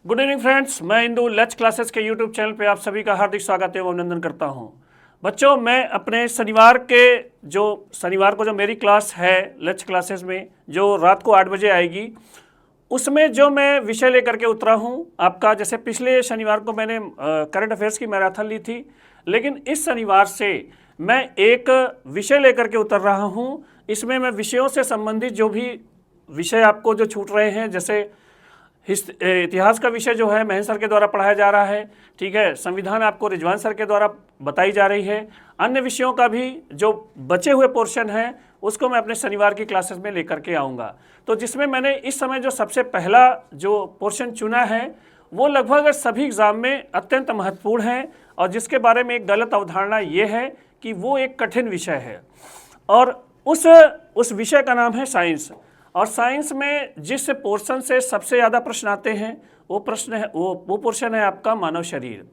Good evening friends, मैं इंदू लच classes के यूट्यूब चैनल पे आप सभी का हार्दिक स्वागत एवं अभिनंदन करता हूं। बच्चों, मैं अपने शनिवार को जो मेरी क्लास है लच क्लासेस में, जो रात को 8 बजे आएगी, उसमें जो मैं विषय लेकर के उतरा हूं आपका, जैसे पिछले शनिवार को मैंने करंट अफेयर्स की मैराथन ली थी, लेकिन इस शनिवार से मैं एक विषय लेकर के उतर रहा हूं। इसमें मैं विषयों से संबंधित जो भी विषय आपको जो छूट रहे हैं, जैसे इतिहास का विषय जो है महेंद्र सर के द्वारा पढ़ाया जा रहा है, ठीक है। संविधान आपको रिजवान सर के द्वारा बताई जा रही है। अन्य विषयों का भी जो बचे हुए पोर्शन है उसको मैं अपने शनिवार की क्लासेस में लेकर के आऊँगा। तो जिसमें मैंने इस समय जो सबसे पहला जो पोर्शन चुना है वो लगभग सभी एग्ज़ाम में अत्यंत महत्वपूर्ण है, और जिसके बारे में एक गलत अवधारणा ये है कि वो एक कठिन विषय है, और उस विषय का नाम है साइंस। और साइंस में जिस पोर्शन से सबसे ज़्यादा प्रश्न आते हैं वो पोर्शन है आपका मानव शरीर।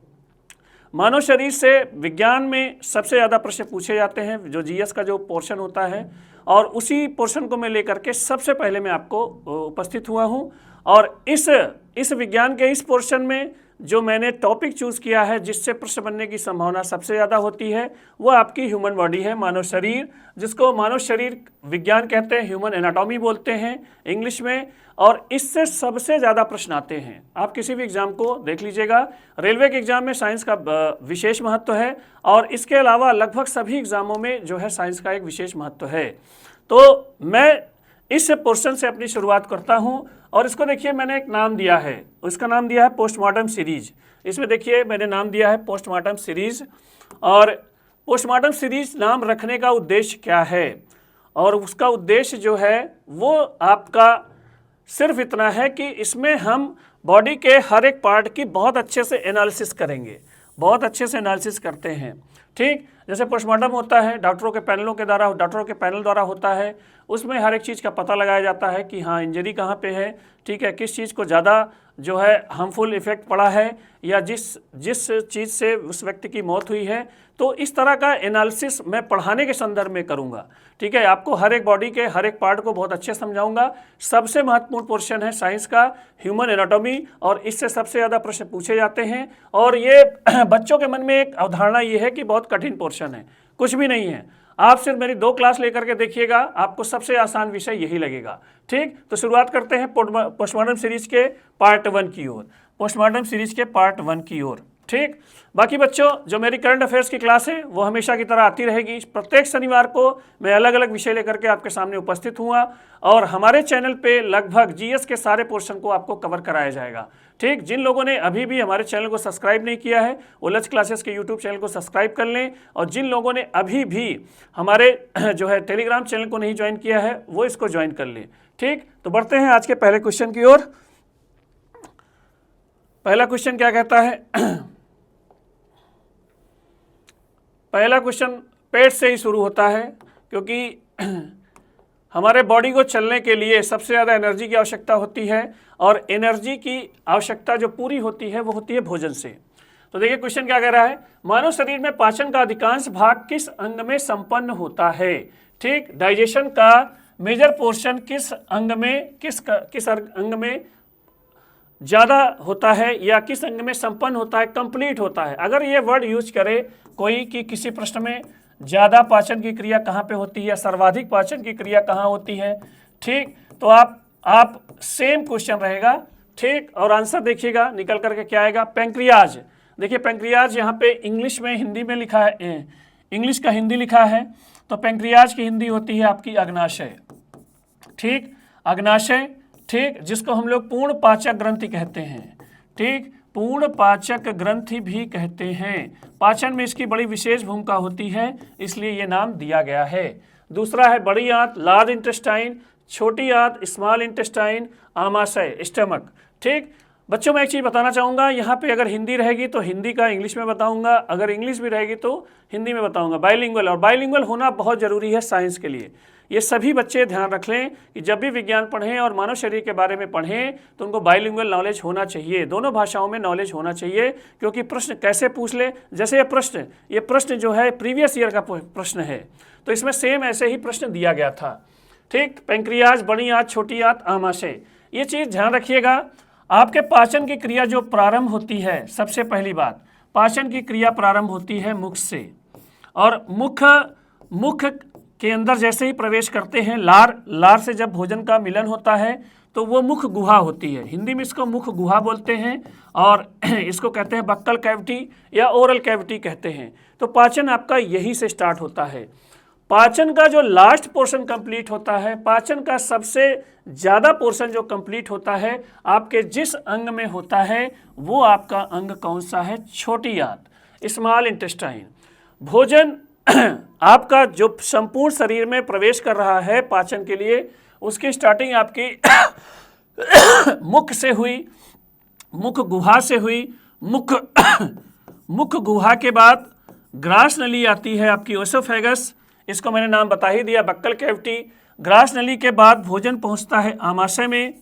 मानव शरीर से विज्ञान में सबसे ज़्यादा प्रश्न पूछे जाते हैं, जो जीएस का जो पोर्शन होता है, और उसी पोर्शन को मैं लेकर के सबसे पहले मैं आपको उपस्थित हुआ हूँ। और इस विज्ञान के इस पोर्शन में जो मैंने टॉपिक चूज़ किया है, जिससे प्रश्न बनने की संभावना सबसे ज़्यादा होती है, वो आपकी ह्यूमन बॉडी है, मानव शरीर, जिसको मानव शरीर विज्ञान कहते हैं, ह्यूमन एनाटॉमी बोलते हैं इंग्लिश में। और इससे सबसे ज़्यादा प्रश्न आते हैं। आप किसी भी एग्ज़ाम को देख लीजिएगा, रेलवे के एग्ज़ाम में साइंस का विशेष महत्व है, और इसके अलावा लगभग सभी एग्ज़ामों में जो है साइंस का एक विशेष महत्व है। तो मैं इस पोर्शन से अपनी शुरुआत करता हूं, और इसको देखिए मैंने एक नाम दिया है, उसका नाम दिया है पोस्टमार्टम सीरीज। इसमें देखिए मैंने नाम दिया है पोस्टमार्टम सीरीज। और पोस्टमार्टम सीरीज नाम रखने का उद्देश्य क्या है, और उसका उद्देश्य जो है वो आपका सिर्फ इतना है कि इसमें हम बॉडी के हर एक पार्ट की बहुत अच्छे से एनालिसिस करेंगे, बहुत अच्छे से एनालिसिस करते हैं, ठीक। जैसे पोस्टमार्टम होता है डॉक्टरों के पैनल द्वारा होता है, उसमें हर एक चीज़ का पता लगाया जाता है कि हाँ इंजरी कहाँ पे है, ठीक है, किस चीज़ को ज़्यादा जो है हार्मफुल इफेक्ट पड़ा है, या जिस चीज़ से उस व्यक्ति की मौत हुई है। तो इस तरह का एनालिसिस मैं पढ़ाने के संदर्भ में करूँगा, ठीक है। आपको हर एक बॉडी के हर एक पार्ट को बहुत अच्छे समझाऊंगा। सबसे महत्वपूर्ण पोर्शन है साइंस का ह्यूमन एनाटॉमी, और इससे सबसे ज़्यादा प्रश्न पूछे जाते हैं। और ये बच्चों के मन में एक अवधारणा ये है कि बहुत कठिन पोर्शन है, कुछ भी नहीं है। आप सिर्फ मेरी 2 क्लास लेकर के देखिएगा, आपको सबसे आसान विषय यही लगेगा, ठीक। तो शुरुआत करते हैं पोस्टमार्टम सीरीज के पार्ट 1 की ओर, पोस्टमार्टम सीरीज के पार्ट 1 की ओर, ठीक। बाकी बच्चों, जो मेरी करंट अफेयर्स की क्लास है वो हमेशा की तरह आती रहेगी। प्रत्येक शनिवार को मैं अलग अलग विषय लेकर के आपके सामने उपस्थित हुआ, और हमारे चैनल पे लगभग जीएस के सारे पोर्शन को आपको कवर कराया जाएगा, ठीक। जिन लोगों ने अभी भी हमारे चैनल को सब्सक्राइब नहीं किया है वो लच क्लासेस के यूट्यूब चैनल को सब्सक्राइब कर लें, और जिन लोगों ने अभी भी हमारे जो है टेलीग्राम चैनल को नहीं ज्वाइन किया है वो इसको ज्वाइन कर लें, ठीक। तो बढ़ते हैं आज के पहले क्वेश्चन की ओर। पहला क्वेश्चन क्या कहता है? पहला क्वेश्चन पेट से ही शुरू होता है, क्योंकि हमारे बॉडी को चलने के लिए सबसे ज़्यादा एनर्जी की आवश्यकता होती है, और एनर्जी की आवश्यकता जो पूरी होती है वो होती है भोजन से। तो देखिए क्वेश्चन क्या कह रहा है, मानव शरीर में पाचन का अधिकांश भाग किस अंग में संपन्न होता है, ठीक। डाइजेशन का मेजर पोर्शन किस अंग में ज़्यादा होता है, या किस अंग में संपन्न होता है, कंप्लीट होता है। अगर ये वर्ड यूज करे कोई कि किसी प्रश्न में ज़्यादा पाचन की क्रिया कहाँ पे होती है, सर्वाधिक पाचन की क्रिया कहाँ होती है, ठीक, तो आप सेम क्वेश्चन रहेगा, ठीक। और आंसर देखिएगा निकल करके क्या आएगा, पैंक्रियाज। देखिए पैंक्रियाज यहाँ पे इंग्लिश में हिंदी में लिखा है, इंग्लिश का हिंदी लिखा है, तो पैंक्रियाज की हिंदी होती है आपकी अग्नाशय, ठीक, अग्नाशय, ठीक, जिसको हम लोग पूर्ण पाचक ग्रंथि कहते हैं, ठीक, पूर्ण पाचक ग्रंथि भी कहते हैं। पाचन में इसकी बड़ी विशेष भूमिका होती है, इसलिए ये नाम दिया गया है। दूसरा है बड़ी आंत, लार्ज इंटेस्टाइन, छोटी आंत, स्मॉल इंटेस्टाइन, आमाशय, स्टमक, ठीक। बच्चों मैं एक चीज़ बताना चाहूँगा, यहाँ पे अगर हिंदी रहेगी तो हिंदी का इंग्लिश में बताऊँगा, अगर इंग्लिश भी रहेगी तो हिंदी में बताऊँगा, बाइलिंगुअल। और बाइलिंगुअल होना बहुत ज़रूरी है साइंस के लिए। ये सभी बच्चे ध्यान रख लें कि जब भी विज्ञान पढ़ें और मानव शरीर के बारे में पढ़ें तो उनको बाइलिंगुअल नॉलेज होना चाहिए, दोनों भाषाओं में नॉलेज होना चाहिए। क्योंकि प्रश्न कैसे पूछ ले, जैसे ये प्रश्न जो है प्रीवियस ईयर का प्रश्न है, तो इसमें सेम ऐसे ही प्रश्न दिया गया था, ठीक। पैंक्रियाज, बड़ी आंत, छोटी आंत, आमाशय, ये चीज़ ध्यान रखिएगा। आपके पाचन की क्रिया जो प्रारंभ होती है, सबसे पहली बात, पाचन की क्रिया प्रारंभ होती है मुख से, और मुख के अंदर जैसे ही प्रवेश करते हैं, लार से जब भोजन का मिलन होता है तो वो मुख गुहा होती है। हिंदी में इसको मुख गुहा बोलते हैं और इसको कहते हैं बक्कल कैविटी या ओरल कैविटी कहते हैं। तो पाचन आपका यही से स्टार्ट होता है। पाचन का जो लास्ट पोर्शन कंप्लीट होता है, पाचन का सबसे ज़्यादा पोर्शन जो कंप्लीट होता है आपके जिस अंग में होता है, वो आपका अंग कौन सा है? छोटी आंत, स्मॉल इंटेस्टाइन। भोजन आपका जो संपूर्ण शरीर में प्रवेश कर रहा है पाचन के लिए, उसकी स्टार्टिंग आपकी मुख से हुई, मुख गुहा से हुई। मुख गुहा के बाद ग्रास नली आती है आपकी ओसोफेगस, इसको मैंने नाम बता ही दिया, बक्कल कैविटी। ग्रास नली के बाद भोजन पहुंचता है आमाशय में,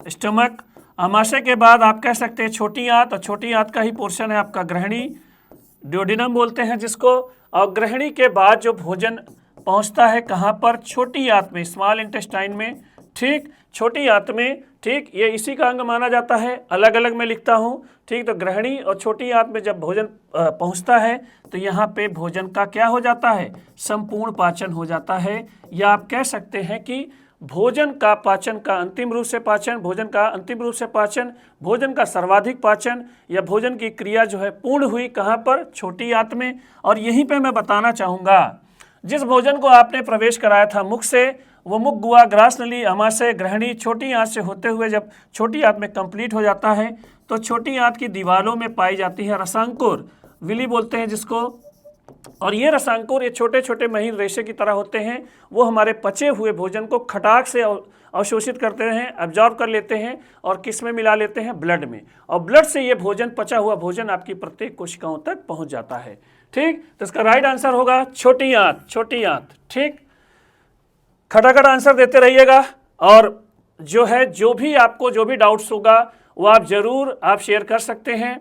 स्टमक। आमाशय के बाद आप कह सकते हैं छोटी आंत, और छोटी आंत का ही पोर्शन है आपका ग्रहणी, ड्यूडेनम बोलते हैं जिसको। और ग्रहणी के बाद जो भोजन पहुंचता है कहाँ पर? छोटी आंत में, स्मॉल इंटेस्टाइन में। ठीक, छोटी आंत में। ठीक, ये इसी का अंग माना जाता है, अलग अलग मैं लिखता हूँ। ठीक, तो ग्रहणी और छोटी आंत में जब भोजन पहुँचता है तो यहाँ पे भोजन का क्या हो जाता है? संपूर्ण पाचन हो जाता है। या आप कह सकते हैं कि भोजन का पाचन का अंतिम रूप से पाचन, भोजन का अंतिम रूप से पाचन, भोजन का सर्वाधिक पाचन, या भोजन की क्रिया जो है पूर्ण हुई कहाँ पर? छोटी आंत में। और यहीं पे मैं बताना चाहूँगा, जिस भोजन को आपने प्रवेश कराया था मुख से, वो मुख गुहा, ग्रास नली, आमाशय, ग्रहणी, छोटी आंत से होते हुए जब छोटी आंत में कंप्लीट हो जाता है तो छोटी आंत की दीवारों में पाई जाती है रसांकुर, विली बोलते हैं जिसको। और ये रसांकुर, ये छोटे छोटे महीन रेशे की तरह होते हैं, वो हमारे पचे हुए भोजन को खटाक से अवशोषित करते हैं, एब्जॉर्ब कर लेते हैं, और किस में मिला लेते हैं? ब्लड में। और ब्लड से ये भोजन, पचा हुआ भोजन आपकी प्रत्येक कोशिकाओं तक पहुंच जाता है। ठीक, तो इसका राइट आंसर होगा छोटी आंत, छोटी आंत। ठीक, खटाखट आंसर देते रहिएगा, और जो है जो भी डाउट्स होगा वो आप जरूर शेयर कर सकते हैं।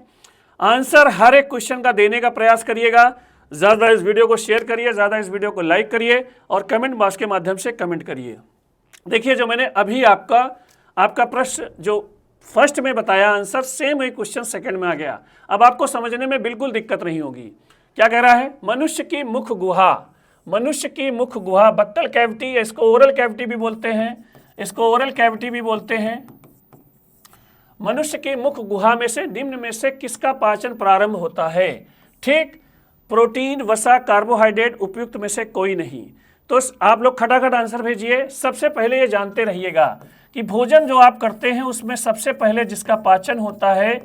आंसर हर एक क्वेश्चन का देने का प्रयास करिएगा। ज़्यादा इस वीडियो को शेयर करिए, ज़्यादा इस वीडियो को लाइक करिए, और कमेंट बॉक्स के माध्यम से कमेंट करिए। देखिए, जो मैंने अभी आपका प्रश्न जो फर्स्ट में बताया आंसर, सेम वही क्वेश्चन सेकंड में आ गया। अब आपको समझने में बिल्कुल दिक्कत नहीं होगी। क्या कह रहा है? मनुष्य की मुख गुहा, मनुष्य की मुख गुहा, बक्कल कैविटी, इसको ओरल कैविटी भी बोलते हैं, इसको ओरल कैविटी भी बोलते हैं। मनुष्य की मुख गुहा में से निम्न में से किसका पाचन प्रारंभ होता है? ठीक, प्रोटीन, वसा, कार्बोहाइड्रेट, उपयुक्त में से कोई नहीं। तो आप लोग खटाखट आंसर भेजिए। सबसे पहले ये जानते रहिएगा कि भोजन जो आप करते हैं उसमें सबसे पहले जिसका पाचन होता है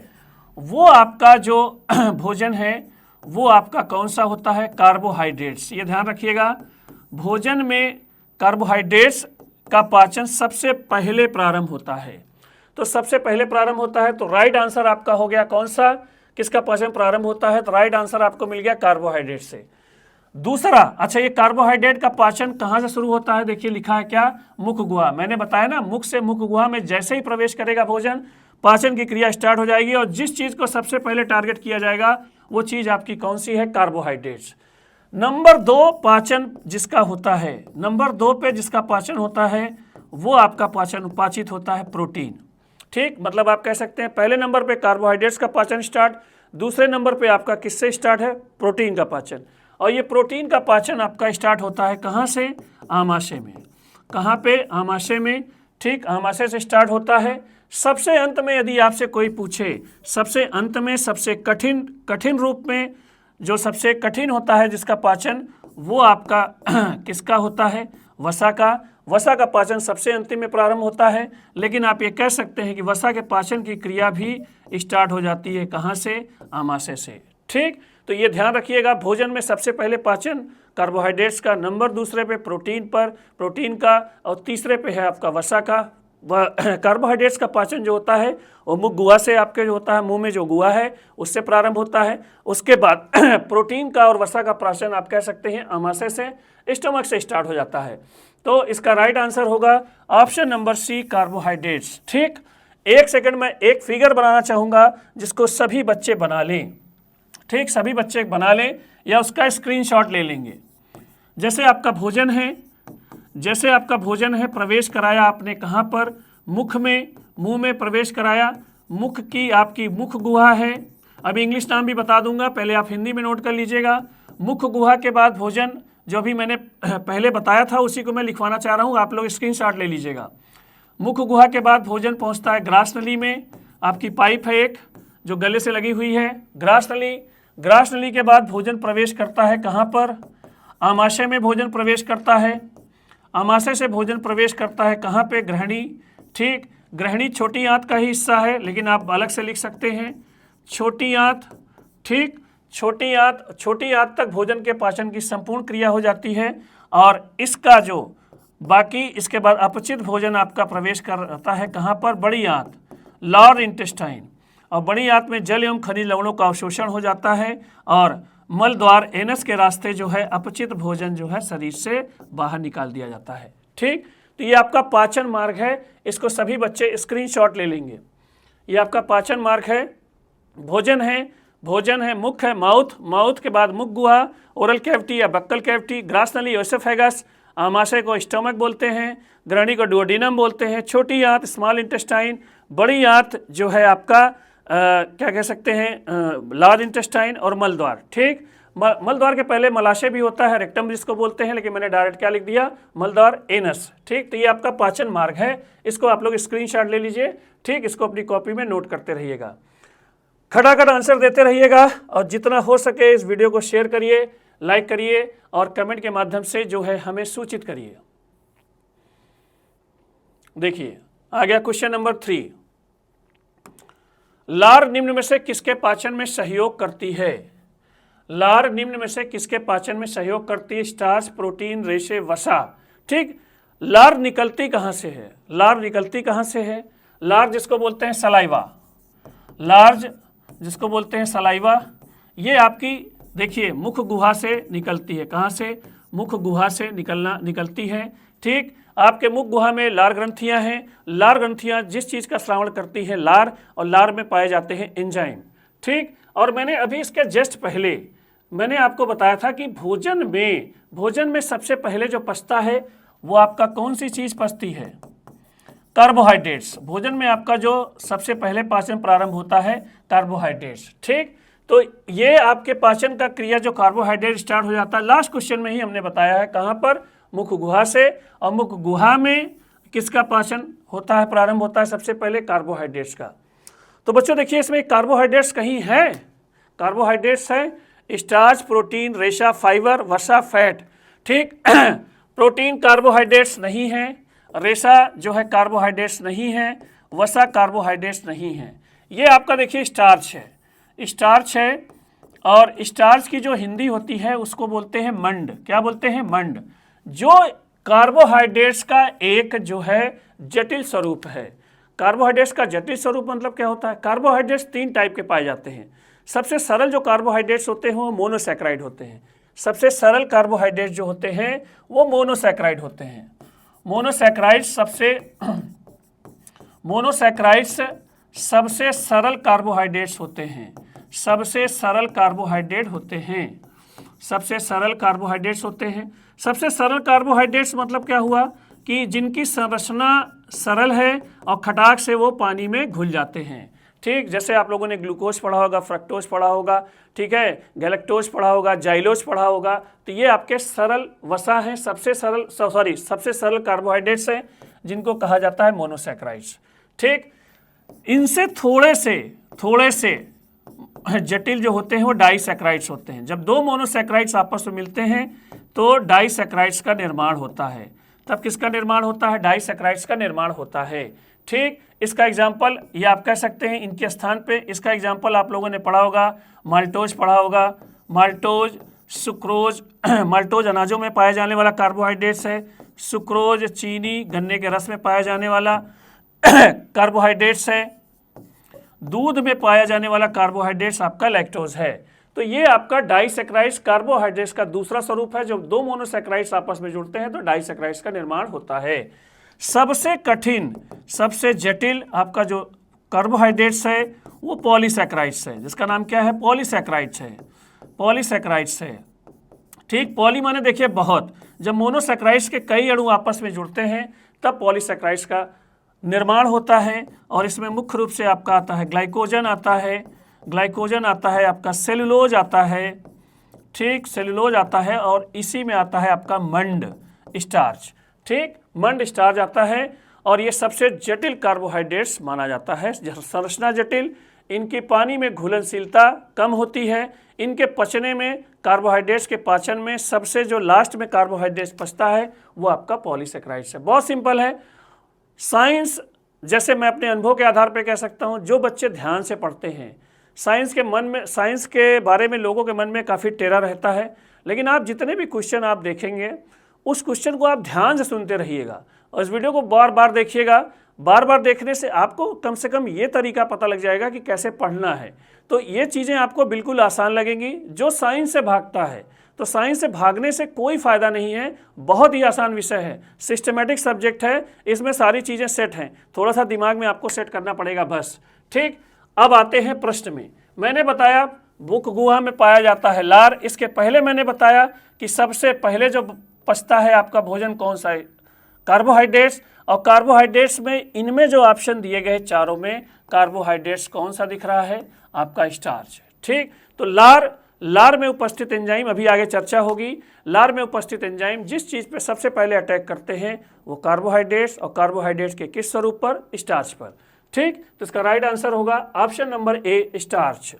वो आपका जो भोजन है वो आपका कौन सा होता है? कार्बोहाइड्रेट्स। ये ध्यान रखिएगा, भोजन में कार्बोहाइड्रेट्स का पाचन सबसे पहले प्रारंभ होता है। तो सबसे पहले प्रारंभ होता है, तो राइट आंसर आपका हो गया कौन सा? किसका पाचन प्रारंभ होता है? तो राइट आंसर आपको मिल गया कार्बोहाइड्रेट से। दूसरा, अच्छा, ये कार्बोहाइड्रेट का पाचन कहाँ से शुरू होता है? देखिए लिखा है क्या? मुख गुहा। मैंने बताया ना, मुख से मुख गुहा में जैसे ही प्रवेश करेगा भोजन, पाचन की क्रिया स्टार्ट हो जाएगी, और जिस चीज को सबसे पहले टारगेट किया जाएगा वो चीज आपकी कौन सी है? कार्बोहाइड्रेट्स। नंबर 2 पाचन जिसका होता है, नंबर 2 पे जिसका पाचन होता है वो आपका पाचन उपाचित होता है प्रोटीन। ठीक, मतलब आप कह सकते हैं पहले नंबर पे कार्बोहाइड्रेट्स का पाचन स्टार्ट, दूसरे नंबर पे आपका किससे स्टार्ट है? प्रोटीन का पाचन। और ये प्रोटीन का पाचन आपका स्टार्ट होता है कहाँ से? आमाशय में। कहाँ पे? आमाशय में। ठीक, आमाशय से स्टार्ट होता है। सबसे अंत में यदि आपसे कोई पूछे, सबसे अंत में सबसे कठिन रूप में जो सबसे कठिन होता है जिसका पाचन, वो आपका किसका होता है? वसा का। वसा का पाचन सबसे अंतिम में प्रारंभ होता है, लेकिन आप ये कह सकते हैं कि वसा के पाचन की क्रिया भी स्टार्ट हो जाती है कहाँ से? आमाशय से। ठीक, तो ये ध्यान रखिएगा, भोजन में सबसे पहले पाचन कार्बोहाइड्रेट्स का, नंबर दूसरे पे प्रोटीन का, और तीसरे पे है आपका वसा का। कार्बोहाइड्रेट्स का पाचन जो होता है वो मुख गुहा से, आपके जो होता है मुंह में जो गुहा है उससे प्रारंभ होता है। उसके बाद प्रोटीन का और वसा का पाचन आप कह सकते हैं आमाशय से, स्टमक से स्टार्ट हो जाता है। तो इसका राइट आंसर होगा ऑप्शन नंबर सी, कार्बोहाइड्रेट्स। ठीक, एक सेकंड में एक फिगर बनाना चाहूँगा जिसको सभी बच्चे बना लें। ठीक, सभी बच्चे बना लें या उसका स्क्रीनशॉट ले लेंगे। जैसे आपका भोजन है, प्रवेश कराया आपने कहाँ पर? मुख में। मुंह में प्रवेश कराया, मुख की आपकी मुख गुहा है। अभी इंग्लिश नाम भी बता दूंगा, पहले आप हिंदी में नोट कर लीजिएगा। मुख गुहा के बाद भोजन, जो भी मैंने पहले बताया था उसी को मैं लिखवाना चाह रहा हूँ, आप लोग स्क्रीनशॉट ले लीजिएगा। मुख गुहा के बाद भोजन पहुँचता है ग्रास नली में, आपकी पाइप है एक जो गले से लगी हुई है, ग्रास नली। ग्रास नली के बाद भोजन प्रवेश करता है कहाँ पर? आमाशय में भोजन प्रवेश करता है। आमाशय से भोजन प्रवेश करता है कहाँ पे? ग्रहणी। ठीक, ग्रहणी छोटी आंत का ही हिस्सा है, लेकिन आप अलग से लिख सकते हैं छोटी आंत। ठीक, छोटी आंत तक भोजन के पाचन की संपूर्ण क्रिया हो जाती है, और इसका जो बाकी इसके बाद अपचित भोजन आपका प्रवेश करता है कहाँ पर? बड़ी आंत, लोअर इंटेस्टाइन। और बड़ी आंत में जल एवं खनिज लवणों का अवशोषण हो जाता है, और मल द्वार एनस के रास्ते जो है अपचित भोजन जो है शरीर से बाहर निकाल दिया जाता है। ठीक, तो ये आपका पाचन मार्ग है, इसको सभी बच्चे स्क्रीनशॉट ले लेंगे। ये आपका पाचन मार्ग है। भोजन है मुख है, माउथ के बाद मुख गुहा, ओरल कैविटी या बक्कल कैविटी, ग्रास नली ओएसोफेगस, आमाशय को स्टोमक बोलते हैं, ग्रहणी को डुओडेनम बोलते हैं, छोटी आंत स्मॉल इंटेस्टाइन, बड़ी आंत जो है आपका क्या कह सकते हैं लार्ज इंटेस्टाइन, और मलद्वार। ठीक, मलद्वार के पहले मलाशय भी होता है, रेक्टम जिसको बोलते हैं, लेकिन मैंने डायरेक्ट क्या लिख दिया? मलद्वार एनस। ठीक, तो ये आपका पाचन मार्ग है, इसको आप लोग स्क्रीनशॉट ले लीजिए। ठीक, इसको अपनी कॉपी में नोट करते रहिएगा, खटाखट आंसर देते रहिएगा, और जितना हो सके इस वीडियो को शेयर करिए, लाइक करिए, और कमेंट के माध्यम से जो है हमें सूचित करिए। देखिए आ गया क्वेश्चन नंबर 3। लार निम्न में से किसके पाचन में सहयोग करती है? लार निम्न में से किसके पाचन में सहयोग करती है? स्टार्च, प्रोटीन, रेशे, वसा। ठीक, लार निकलती कहाँ से है? लार निकलती कहाँ से है? लार जिसको बोलते हैं सलाइवा, लार्ज जिसको बोलते हैं सलाइवा, ये आपकी देखिए मुख गुहा से निकलती है। कहाँ से? मुख गुहा से निकलती है। ठीक, आपके मुख गुहा में लार ग्रंथियां हैं। लार ग्रंथियां जिस चीज़ का श्रावण करती है लार, और लार में पाए जाते हैं एंजाइम। ठीक, और मैंने अभी इसके जस्ट पहले मैंने आपको बताया था कि भोजन में सबसे पहले जो पचता है वो आपका कौन सी चीज़ पचती है? कार्बोहाइड्रेट्स। भोजन में आपका जो सबसे पहले पाचन प्रारंभ होता है कार्बोहाइड्रेट्स। ठीक, तो ये आपके पाचन का क्रिया जो कार्बोहाइड्रेट स्टार्ट हो जाता है, लास्ट क्वेश्चन में ही हमने बताया है कहाँ पर? मुख गुहा से। और मुख गुहा में किसका पाचन होता है, प्रारंभ होता है? सबसे पहले कार्बोहाइड्रेट्स का। तो बच्चों देखिए इसमें कार्बोहाइड्रेट्स कहीं है? कार्बोहाइड्रेट्स है स्टार्च, प्रोटीन, रेशा, फाइबर, वसा, फैट। ठीक, प्रोटीन कार्बोहाइड्रेट्स नहीं है, रेशा जो है कार्बोहाइड्रेट्स नहीं है, वसा कार्बोहाइड्रेट्स नहीं है। ये आपका देखिए स्टार्च है, और स्टार्च की जो हिंदी होती है उसको बोलते हैं मंड। क्या बोलते हैं? मंड, जो कार्बोहाइड्रेट्स का एक जो है जटिल स्वरूप है। कार्बोहाइड्रेट्स का जटिल स्वरूप मतलब क्या होता है? कार्बोहाइड्रेट्स 3 टाइप के पाए जाते हैं। सबसे सरल जो कार्बोहाइड्रेट्स होते हैं वो मोनोसैकेराइड होते हैं। सबसे सरल कार्बोहाइड्रेट्स जो होते हैं वो मोनोसैकेराइड होते हैं। मोनोसैकेराइड्स सबसे सरल कार्बोहाइड्रेट्स होते हैं। सबसे सरल कार्बोहाइड्रेट होते हैं। सबसे सरल कार्बोहाइड्रेट्स होते हैं। सबसे सरल कार्बोहाइड्रेट्स मतलब क्या हुआ कि जिनकी संरचना सरल है और खटाक से वो पानी में घुल जाते हैं। ठीक, जैसे आप लोगों ने ग्लूकोज पढ़ा होगा, फ्रक्टोज पढ़ा होगा, ठीक है, गैलेक्टोज पढ़ा होगा, जाइलोज पढ़ा होगा, तो ये आपके सरल वसा हैं, सबसे सरल कार्बोहाइड्रेट्स हैं जिनको कहा जाता है मोनोसैकेराइड्स। ठीक, इनसे थोड़े से जटिल जो होते हैं वो डाइसैकेराइड्स होते हैं। जब 2 मोनोसैकेराइड्स आपस में मिलते हैं तो डाइसैकेराइड्स का निर्माण होता है। तब किसका निर्माण होता है? डाइसैकेराइड्स का निर्माण होता है। ठीक, इसका एग्जाम्पल ये आप कह सकते हैं इनके स्थान पे। इसका एग्जाम्पल आप लोगों ने पढ़ा होगा, माल्टोज पढ़ा होगा, माल्टोज, सुक्रोज। माल्टोज अनाजों में पाए जाने वाला कार्बोहाइड्रेट्स है। सुक्रोज चीनी, गन्ने के रस में पाया जाने वाला कार्बोहाइड्रेट्स है। दूध में पाया जाने वाला कार्बोहाइड्रेट्स आपका लैक्टोज है। तो ये आपका डाइसैकेराइड्स कार्बोहाइड्रेट्स का दूसरा स्वरूप है। जब 2 मोनोसैकेराइड्स आपस में जुड़ते हैं तो डाइसैकेराइड्स का निर्माण होता है। सबसे कठिन, सबसे जटिल आपका जो कार्बोहाइड्रेट्स है वो पॉलीसैकेराइड्स है, जिसका नाम क्या है? पॉलीसैकेराइड्स है। पॉलीसैकेराइड्स है। ठीक, पॉली माने देखिए बहुत। जब मोनोसैकेराइड्स के कई अणु आपस में जुड़ते हैं तब पॉलीसैकेराइड्स का निर्माण होता है और इसमें मुख्य रूप से आपका आता है ग्लाइकोजन आता है, ग्लाइकोजन आता है, आपका सेलुलोज आता है, ठीक, सेलुलोज आता है और इसी में आता है आपका मंड स्टार्च, ठीक, मंड स्टार्च आता है और ये सबसे जटिल कार्बोहाइड्रेट्स माना जाता है। संरचना जटिल, इनकी पानी में घुलनशीलता कम होती है, इनके पचने में, कार्बोहाइड्रेट्स के पाचन में सबसे जो लास्ट में कार्बोहाइड्रेट्स पचता है वो आपका पॉलीसेक्राइड्स है। बहुत सिंपल है। साइंस, जैसे मैं अपने अनुभव के आधार पर कह सकता हूँ, जो बच्चे ध्यान से पढ़ते हैं, साइंस के बारे में लोगों के मन में काफ़ी टेरा रहता है, लेकिन आप जितने भी क्वेश्चन आप देखेंगे उस क्वेश्चन को आप ध्यान से सुनते रहिएगा और इस वीडियो को बार बार देखिएगा। बार बार देखने से आपको कम से कम ये तरीका पता लग जाएगा कि कैसे पढ़ना है। तो ये चीज़ें आपको बिल्कुल आसान लगेंगी। जो साइंस से भागता है, तो साइंस से भागने से कोई फ़ायदा नहीं है। बहुत ही आसान विषय है, सिस्टमेटिक सब्जेक्ट है, इसमें सारी चीज़ें सेट हैं, थोड़ा सा दिमाग में आपको सेट करना पड़ेगा बस, ठीक। अब आते हैं प्रश्न में। मैंने बताया मुख गुहा में पाया जाता है लार। इसके पहले मैंने बताया कि सबसे पहले जो पचता है आपका भोजन कौन सा है, कार्बोहाइड्रेट्स। और कार्बोहाइड्रेट्स में इनमें जो ऑप्शन दिए गए चारों में कार्बोहाइड्रेट्स कौन सा दिख रहा है, आपका स्टार्च, ठीक। तो लार में उपस्थित एंजाइम, अभी आगे चर्चा होगी, लार में उपस्थित एंजाइम जिस चीज़ पे सबसे पहले अटैक करते हैं वो कार्बोहाइड्रेट्स, और कार्बोहाइड्रेट्स के किस स्वरूप पर, स्टार्च पर, ठीक। तो इसका राइट आंसर होगा ऑप्शन नंबर ए, स्टार्च।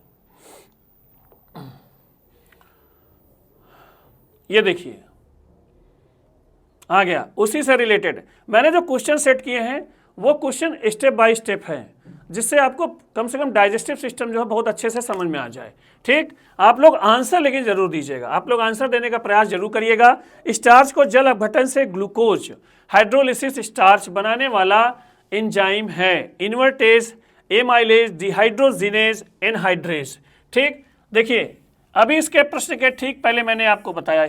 ये देखिए आ गया, उसी से रिलेटेड मैंने जो क्वेश्चन सेट किए हैं वो क्वेश्चन स्टेप बाय स्टेप हैं, जिससे आपको कम से कम डाइजेस्टिव सिस्टम जो है बहुत अच्छे से समझ में आ जाए, ठीक। आप लोग आंसर लेकिन जरूर दीजिएगा, आप लोग आंसर देने का प्रयास जरूर करिएगा। स्टार्च को जल अपघटन से ग्लूकोज हाइड्रोलिसिस स्टार्च बनाने वाला एंजाइम है इन्वर्टेज एमाइलेज डिहाइड्रोजिनेज एनहाइड्रेज, ठीक। देखिए अभी इसके प्रश्न के ठीक पहले मैंने आपको बताया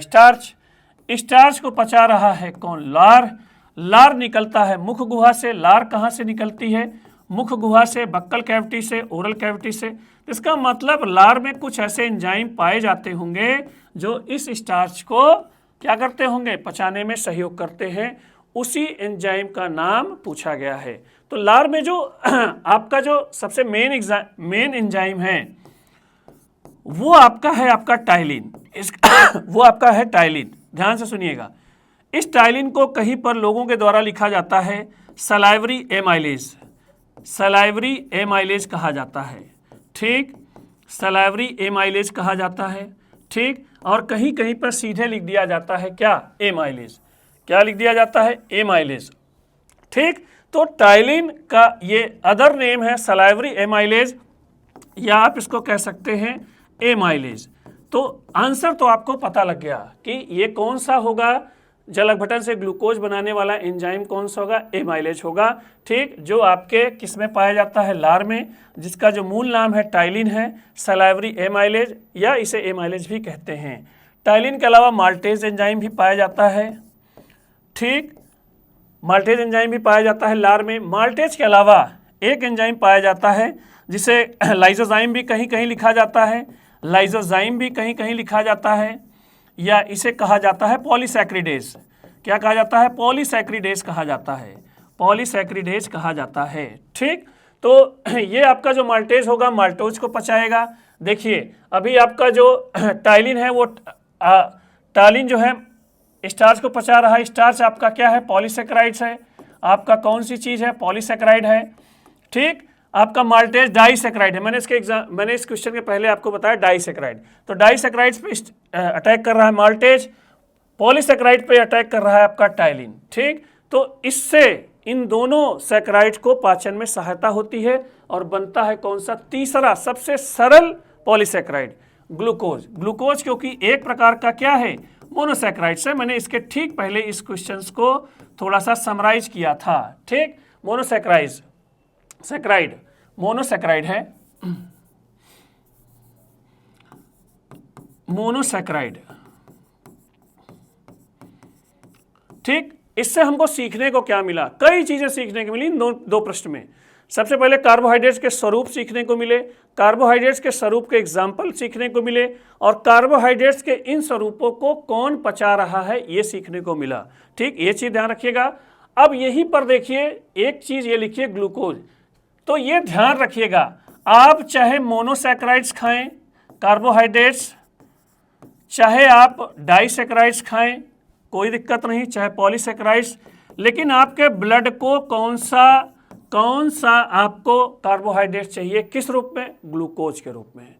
स्टार्च को पचा रहा है कौन, लार निकलता है मुख गुहा से। लार कहाँ से निकलती है, मुख गुहा से, बक्कल कैविटी से, ओरल कैविटी से। इसका मतलब लार में कुछ ऐसे एंजाइम पाए जाते होंगे जो इस स्टार्च को क्या करते होंगे, पचाने में सहयोग करते हैं। उसी एंजाइम का नाम पूछा गया है। तो लार में जो आपका जो सबसे मेन एंजाइम है वो आपका है आपका टाइलिन, वो आपका है टाइलिन। ध्यान से सुनिएगा, इस टाइलिन को कहीं पर लोगों के द्वारा लिखा जाता है सलाइवरी एमाइलेज, सलाइवरी एमाइलेज कहा जाता है, ठीक, सलाइवरी एमाइलेज कहा जाता है, ठीक। और कहीं कहीं पर सीधे लिख दिया जाता है क्या, एमाइलेज, क्या लिख दिया जाता है, एमाइलेज, ठीक। तो टाइलिन का ये अदर नेम है सलाइवरी एमाइलेज, या आप इसको कह सकते हैं एमाइलेज। तो आंसर तो आपको पता लग गया कि ये कौन सा होगा, जल अपघटन से ग्लूकोज बनाने वाला एंजाइम कौन सा होगा, एमाइलेज होगा, ठीक। जो आपके किस में पाया जाता है, लार में, जिसका जो मूल नाम है टाइलिन है, सलाइवरी एमाइलेज, या इसे एमाइलेज भी कहते हैं। टाइलिन के अलावा माल्टेज एंजाइम भी पाया जाता है, ठीक, माल्टेज एंजाइम भी पाया जाता है लार में। माल्टेज के अलावा एक एंजाइम पाया जाता है जिसे लाइजोजाइम भी कहीं कहीं लिखा जाता है, लाइजोजाइम भी कहीं कहीं लिखा जाता है, या इसे कहा जाता है पॉलीसैक्रिडेज। क्या कहा जाता है, पॉलीसैक्रिडेज कहा जाता है, पॉलीसैक्रिडेज कहा जाता है, ठीक। तो ये आपका जो माल्टेज होगा माल्टोज को पचाएगा। देखिए अभी आपका जो टाइलिन है वो टाइलिन जो है स्टार्च को पचा रहा है। स्टार्च आपका क्या है, पॉलीसैकेराइड्स है, आपका कौन सी चीज़ है, पॉलीसैकेराइड है, ठीक। आपका माल्टेज डाइसैकेराइड है। मैंने इस क्वेश्चन के पहले आपको बताया डाइसैकेराइड। तो डाइसैकेराइड्स पे अटैक कर रहा है माल्टेज, पॉलीसैकेराइड पे अटैक कर रहा है आपका टाइलिन, ठीक। तो इससे इन दोनों सैकेराइड्स को पाचन में सहायता होती है और बनता है कौन सा, तीसरा सबसे सरल पॉलीसैकेराइड, ग्लूकोज। ग्लूकोज क्योंकि एक प्रकार का क्या है, मोनोसैकेराइड्स है। मैंने इसके ठीक पहले इस क्वेश्चन को थोड़ा सा समराइज किया था, ठीक। मोनोसैकेराइड, सैकेराइड मोनोसैकेराइड है, मोनोसैकेराइड, ठीक। इससे हमको सीखने को क्या मिला, कई चीजें सीखने को मिली दो प्रश्न में। सबसे पहले कार्बोहाइड्रेट्स के स्वरूप सीखने को मिले, कार्बोहाइड्रेट्स के स्वरूप के एग्जाम्पल सीखने को मिले, और कार्बोहाइड्रेट्स के इन स्वरूपों को कौन पचा रहा है ये सीखने को मिला, ठीक। ये चीज ध्यान रखिएगा। अब यहीं पर देखिए एक चीज़ ये लिखिए ग्लूकोज, तो ये ध्यान रखिएगा, आप चाहे मोनोसैकेराइड्स खाएं कार्बोहाइड्रेट्स, चाहे आप डाइसैकेराइड्स खाएं कोई दिक्कत नहीं, चाहे पॉलीसैकेराइड्स, लेकिन आपके ब्लड को कौन सा आपको कार्बोहाइड्रेट चाहिए, किस रूप में, ग्लूकोज के रूप में।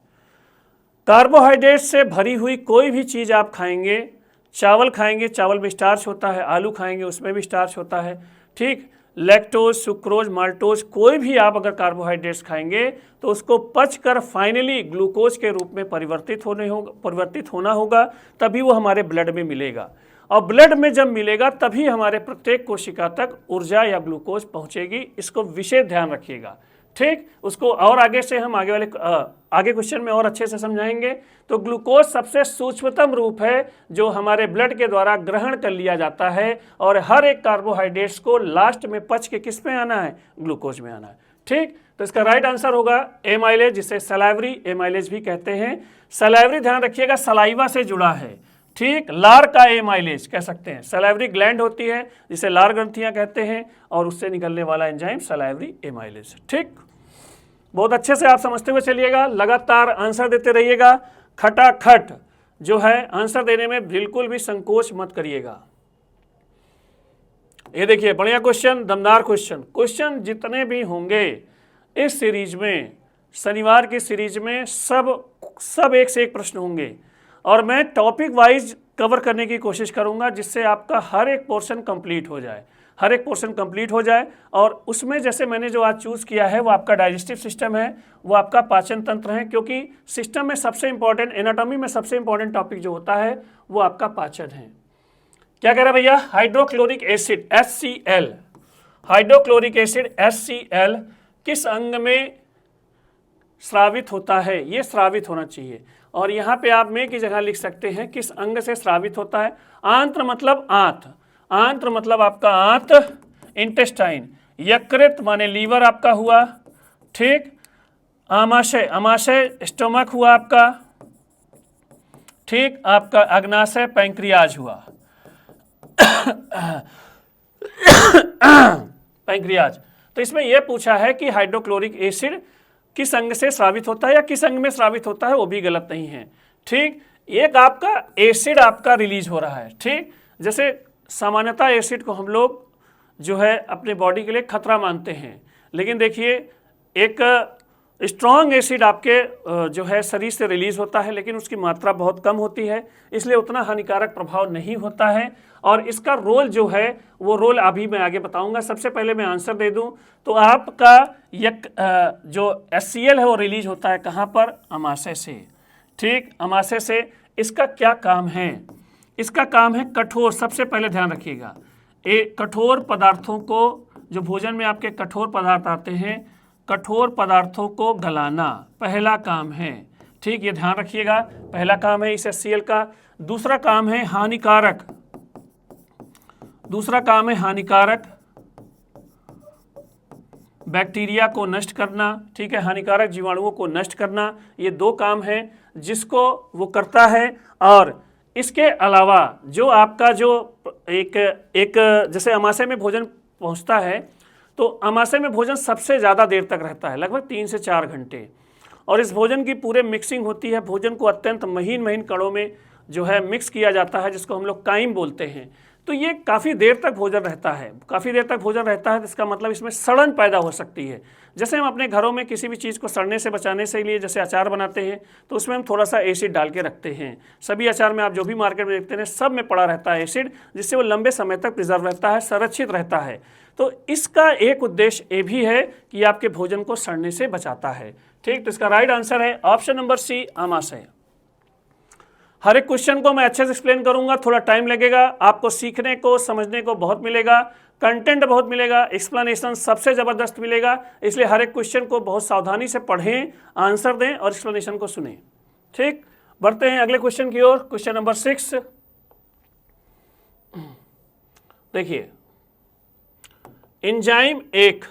कार्बोहाइड्रेट से भरी हुई कोई भी चीज़ आप खाएंगे, चावल खाएंगे, चावल में स्टार्च होता है, आलू खाएंगे उसमें भी स्टार्च होता है, ठीक, लैक्टोज, सुक्रोज, माल्टोज, कोई भी आप अगर कार्बोहाइड्रेट्स खाएंगे तो उसको पचकर फाइनली ग्लूकोज के रूप में परिवर्तित होना होगा, तभी वो हमारे ब्लड में मिलेगा। और ब्लड में जब मिलेगा तभी हमारे प्रत्येक कोशिका तक ऊर्जा या ग्लूकोज पहुंचेगी, इसको विशेष ध्यान रखिएगा, ठीक। उसको और आगे से हम आगे क्वेश्चन में और अच्छे से समझाएंगे। तो ग्लूकोज सबसे सूक्ष्मतम रूप है जो हमारे ब्लड के द्वारा ग्रहण कर लिया जाता है, और हर एक कार्बोहाइड्रेट्स को लास्ट में पच के किस में आना है, ग्लूकोज में आना है, ठीक। तो इसका राइट आंसर होगा एमाइलेज, जिसे सलाइवरी एमाइलेज भी कहते हैं। सलाइवरी ध्यान रखिएगा सलाइवा से जुड़ा है, ठीक, लार का एमाइलेज कह सकते हैं। सलाइवरी ग्लैंड होती है जिसे लार ग्रंथियां कहते हैं, और उससे निकलने वाला एंजाइम सलाइवरी एमाइलेज, ठीक। बहुत अच्छे से आप समझते हुए चलिएगा, लगातार आंसर देते रहिएगा, खटाखट जो है आंसर देने में बिल्कुल भी संकोच मत करिएगा। ये देखिए बढ़िया क्वेश्चन, दमदार क्वेश्चन जितने भी होंगे इस सीरीज में, शनिवार की सीरीज में सब एक से एक प्रश्न होंगे, और मैं टॉपिक वाइज कवर करने की कोशिश करूंगा जिससे आपका हर एक पोर्शन कंप्लीट हो जाए। और उसमें जैसे मैंने जो आज चूज़ किया है वो आपका डाइजेस्टिव सिस्टम है, वो आपका पाचन तंत्र है, क्योंकि सिस्टम में सबसे इंपॉर्टेंट, एनाटॉमी में सबसे इंपॉर्टेंट टॉपिक जो होता है वो आपका पाचन है। क्या कह रहा है भैया, hydrochloric acid HCl, hydrochloric acid HCl किस अंग में स्रावित होता है, ये स्रावित होना चाहिए, और यहाँ पे आप में की जगह लिख सकते हैं किस अंग से स्रावित होता है। आंत्र मतलब आंत्र मतलब आपका आंत, इंटेस्टाइन, यकृत माने लीवर आपका हुआ, ठीक, आमाशय स्टोमक हुआ आपका, ठीक, आपका अग्नाशय पैंक्रियाज हुआ पैंक्रियाज। तो इसमें यह पूछा है कि हाइड्रोक्लोरिक एसिड किस अंग से स्रावित होता है या किस अंग में स्रावित होता है, वो भी गलत नहीं है, ठीक। एक आपका एसिड आपका रिलीज हो रहा है, ठीक, जैसे सामान्यतः एसिड को हम लोग जो है अपने बॉडी के लिए खतरा मानते हैं, लेकिन देखिए एक स्ट्रॉन्ग एसिड आपके जो है शरीर से रिलीज होता है, लेकिन उसकी मात्रा बहुत कम होती है, इसलिए उतना हानिकारक प्रभाव नहीं होता है, और इसका रोल जो है वो रोल अभी मैं आगे बताऊंगा। सबसे पहले मैं आंसर दे दूं तो आपका जो HCl है वो रिलीज होता है कहाँ पर, अमाशय से, ठीक, अमाशय से। इसका क्या काम है, इसका काम है कठोर, सबसे पहले ध्यान रखिएगा, कठोर पदार्थों को, जो भोजन में आपके कठोर पदार्थ आते हैं, कठोर पदार्थों को गलाना पहला काम है, ठीक, ये ध्यान रखिएगा, पहला काम है इस HCl का। दूसरा काम है हानिकारक बैक्टीरिया को नष्ट करना, ठीक है, हानिकारक जीवाणुओं को नष्ट करना, ये दो काम हैं जिसको वो करता है। और इसके अलावा जो आपका जो एक जैसे अमाशय में भोजन पहुंचता है, तो अमाशय में भोजन सबसे ज़्यादा देर तक रहता है, लगभग 3 से 4 घंटे, और इस भोजन की पूरे मिक्सिंग होती है, भोजन को अत्यंत महीन कणों में जो है मिक्स किया जाता है, जिसको हम लोग काइम बोलते हैं। तो ये काफ़ी देर तक भोजन रहता है, तो इसका मतलब इसमें सड़न पैदा हो सकती है। जैसे हम अपने घरों में किसी भी चीज़ को सड़ने से बचाने से लिए जैसे अचार बनाते हैं, तो उसमें हम थोड़ा सा एसिड डाल के रखते हैं। सभी अचार में आप जो भी मार्केट में देखते हैं सब में पड़ा रहता है एसिड, जिससे वो लंबे समय तक प्रिजर्व रहता है, संरक्षित रहता है। तो इसका एक उद्देश्य ये भी है कि आपके भोजन को सड़ने से बचाता है, ठीक। तो इसका राइट आंसर है ऑप्शन नंबर सी, आमाशय। हर एक क्वेश्चन को मैं अच्छे से एक्सप्लेन करूंगा, थोड़ा टाइम लगेगा, आपको सीखने को समझने को बहुत मिलेगा, कंटेंट बहुत मिलेगा, एक्सप्लेनेशन सबसे ज़बरदस्त मिलेगा, इसलिए हर एक क्वेश्चन को बहुत सावधानी से पढ़ें, आंसर दें और एक्सप्लेनेशन को सुनें, ठीक। बढ़ते हैं अगले क्वेश्चन की ओर, क्वेश्चन नंबर 6। देखिए, एंजाइम एक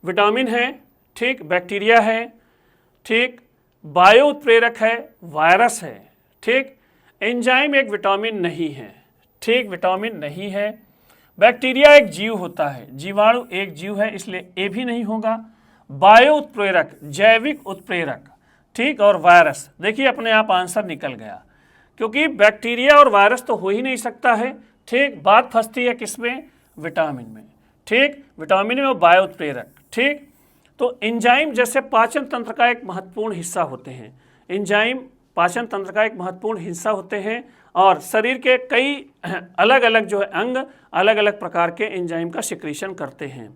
विटामिन है, ठीक, बैक्टीरिया है, ठीक, बायो उत्प्रेरक है, वायरस है, ठीक। एंजाइम एक विटामिन नहीं है, ठीक, विटामिन नहीं है। बैक्टीरिया एक जीव होता है, जीवाणु एक जीव है, इसलिए ए भी नहीं होगा। बायो उत्प्रेरक, जैविक उत्प्रेरक, ठीक, और वायरस, देखिए अपने आप आंसर निकल गया, क्योंकि बैक्टीरिया और वायरस तो हो ही नहीं सकता है, ठीक। बात फंसती है किसमें? विटामिन में, ठीक, विटामिन में और बायो उत्प्रेरक, ठीक। तो एंजाइम जैसे पाचन तंत्र का एक महत्वपूर्ण हिस्सा होते हैं, एंजाइम पाचन तंत्र का एक महत्वपूर्ण हिस्सा होते हैं, और शरीर के कई अलग अलग जो है अंग अलग अलग प्रकार के एंजाइम का सिक्रीशन करते हैं।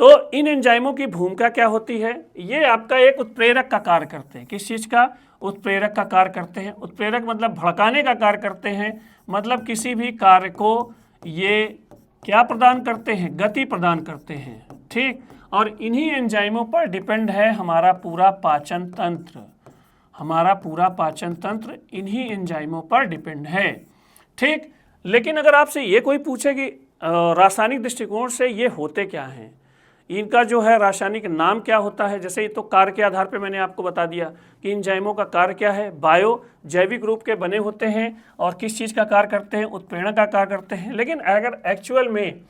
तो इन एंजाइमों की भूमिका क्या होती है? ये आपका एक उत्प्रेरक का कार्य करते हैं। किस चीज़ का? उत्प्रेरक का कार्य करते हैं। उत्प्रेरक मतलब भड़काने का कार्य करते हैं, मतलब किसी भी कार्य को ये क्या प्रदान करते हैं? गति प्रदान करते हैं, ठीक। और इन्हीं एंजाइमों पर डिपेंड है हमारा पूरा पाचन तंत्र, हमारा पूरा पाचन तंत्र इन्हीं एंजाइमों पर डिपेंड है, ठीक। लेकिन अगर आपसे ये कोई पूछे कि रासायनिक दृष्टिकोण से ये होते क्या हैं, इनका जो है रासायनिक नाम क्या होता है, जैसे ये तो कार्य के आधार पे मैंने आपको बता दिया कि एंजाइमों का कार्य क्या है। बायो, जैविक रूप के बने होते हैं और किस चीज़ का कार्य करते हैं? उत्प्रेरण का कार्य करते हैं। लेकिन अगर एक्चुअल में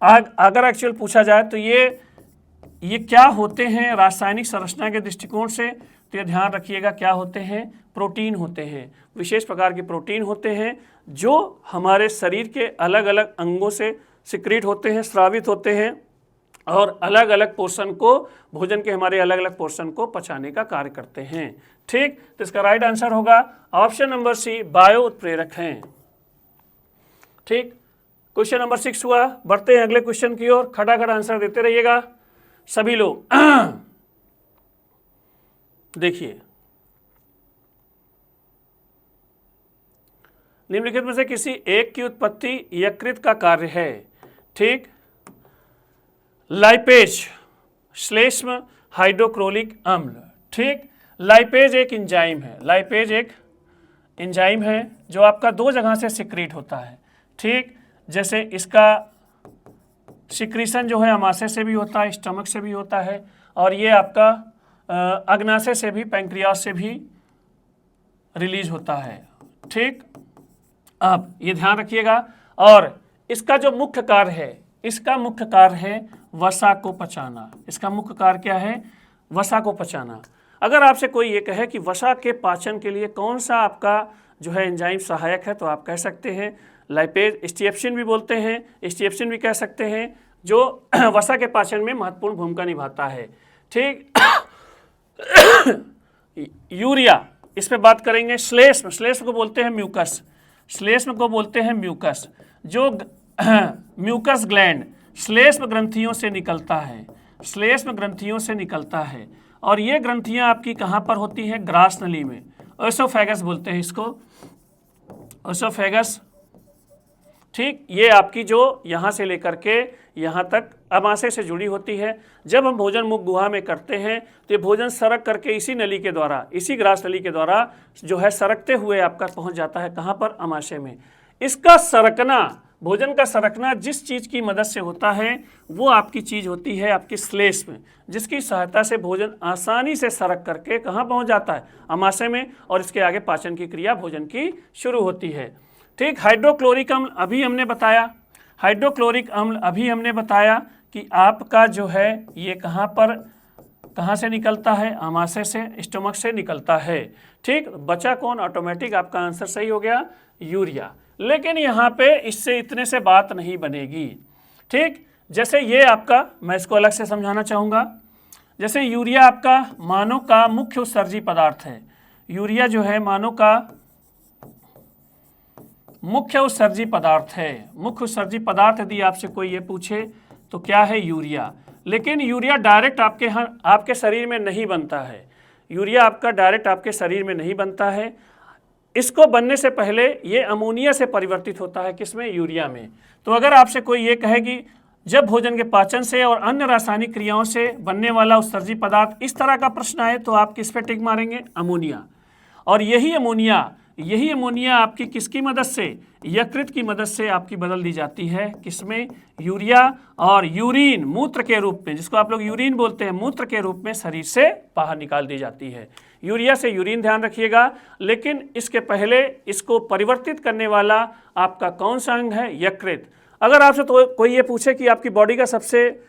अगर एक्चुअल पूछा जाए तो ये क्या होते हैं रासायनिक संरचना के दृष्टिकोण से, तो ये ध्यान रखिएगा क्या होते हैं? प्रोटीन होते हैं, विशेष प्रकार के प्रोटीन होते हैं जो हमारे शरीर के अलग अलग अंगों से सिक्रीट होते हैं, स्रावित होते हैं, और अलग अलग पोर्शन को, भोजन के हमारे अलग अलग पोर्शन को पचाने का कार्य करते हैं, ठीक। तो इसका राइट आंसर होगा ऑप्शन नंबर सी, बायो उत्प्रेरक हैं, ठीक। क्वेश्चन नंबर 6 हुआ। बढ़ते हैं अगले क्वेश्चन की ओर, खटाखट आंसर देते रहिएगा सभी लोग। देखिए, निम्नलिखित में से किसी एक की उत्पत्ति यकृत का कार्य है, ठीक। लाइपेज, श्लेष्म हाइड्रोक्लोरिक अम्ल, ठीक। लाइपेज एक एंजाइम है, लाइपेज एक एंजाइम है जो आपका दो जगह से सिक्रीट होता है, ठीक। जैसे इसका सिक्रीशन जो है अमाशय से भी होता है, स्टमक से भी होता है, और ये आपका अग्नाशय से भी, पैंक्रियास से भी रिलीज होता है, ठीक। अब ये ध्यान रखिएगा, और इसका जो मुख्य कार्य है, इसका मुख्य कार्य है वसा को पचाना। इसका मुख्य कार्य क्या है? वसा को पचाना। अगर आपसे कोई ये कहे कि वसा के पाचन के लिए कौन सा आपका जो है एंजाइम सहायक है, तो आप कह सकते हैं लाइपेज, स्टिएप्सिन भी बोलते हैं, स्टिएप्सिन भी कह सकते हैं, जो वसा के पाचन में महत्वपूर्ण भूमिका निभाता है, ठीक। यूरिया, इस पे बात करेंगे। श्लेष्म, श्लेष्म को बोलते हैं म्यूकस, श्लेष्म को बोलते हैं म्यूकस, जो म्यूकस ग्लैंड श्लेष्म ग्रंथियों से निकलता है, श्लेष्म ग्रंथियों से निकलता है, और ये ग्रंथियां आपकी कहाँ पर होती हैं? ग्रास नली में, ओसोफेगस बोलते हैं इसको, ओसोफेगस, ठीक। ये आपकी जो यहाँ से लेकर के यहाँ तक अमाशय से जुड़ी होती है। जब हम भोजन मुख गुहा में करते हैं तो ये भोजन सरक करके इसी नली के द्वारा, इसी ग्रास नली के द्वारा जो है सरकते हुए आपका पहुँच जाता है कहाँ पर? अमाशय में। इसका सरकना, भोजन का सरकना जिस चीज़ की मदद से होता है वो आपकी चीज़ होती है आपकी श्लेष्म, जिसकी सहायता से भोजन आसानी से सरक करके कहाँ पहुँच जाता है? अमाशय में, और इसके आगे पाचन की क्रिया भोजन की शुरू होती है, ठीक। हाइड्रोक्लोरिक अम्ल अभी हमने बताया, हाइड्रोक्लोरिक अम्ल अभी हमने बताया कि आपका जो है ये कहाँ से निकलता है? अमाशय से, स्टमक से निकलता है, ठीक। बचा कौन? ऑटोमेटिक आपका आंसर सही हो गया, यूरिया। लेकिन यहाँ पे इससे इतने से बात नहीं बनेगी, ठीक। जैसे ये आपका, मैं इसको अलग से समझाना चाहूँगा। जैसे यूरिया आपका मानव का मुख्य उत्सर्जी पदार्थ है, यूरिया जो है मानव का मुख्य उत्सर्जी पदार्थ है। मुख्य उत्सर्जी पदार्थ यदि आपसे कोई ये पूछे तो क्या है? यूरिया। लेकिन यूरिया डायरेक्ट आपके शरीर में नहीं बनता है, यूरिया आपका डायरेक्ट आपके शरीर में नहीं बनता है। इसको बनने से पहले ये अमोनिया से परिवर्तित होता है, किसमें? यूरिया में। तो अगर आपसे कोई ये कहे कि जब भोजन के पाचन से और अन्य रासायनिक क्रियाओं से बनने वाला उत्सर्जी पदार्थ, इस तरह का प्रश्न आए तो आप किस पे टिक मारेंगे? अमोनिया। और यही अमोनिया आपकी किसकी मदद से? यकृत की मदद से आपकी बदल दी जाती है, किसमें? यूरिया। और यूरिन मूत्र के रूप में, जिसको आप लोग यूरिन बोलते हैं, मूत्र के रूप में शरीर से बाहर निकाल दी जाती है। यूरिया से यूरिन, ध्यान रखिएगा। लेकिन इसके पहले इसको परिवर्तित करने वाला आपका कौन सा अंग है? यकृत। अगर आपसे तो कोई ये पूछे कि आपकी बॉडी का सबसे,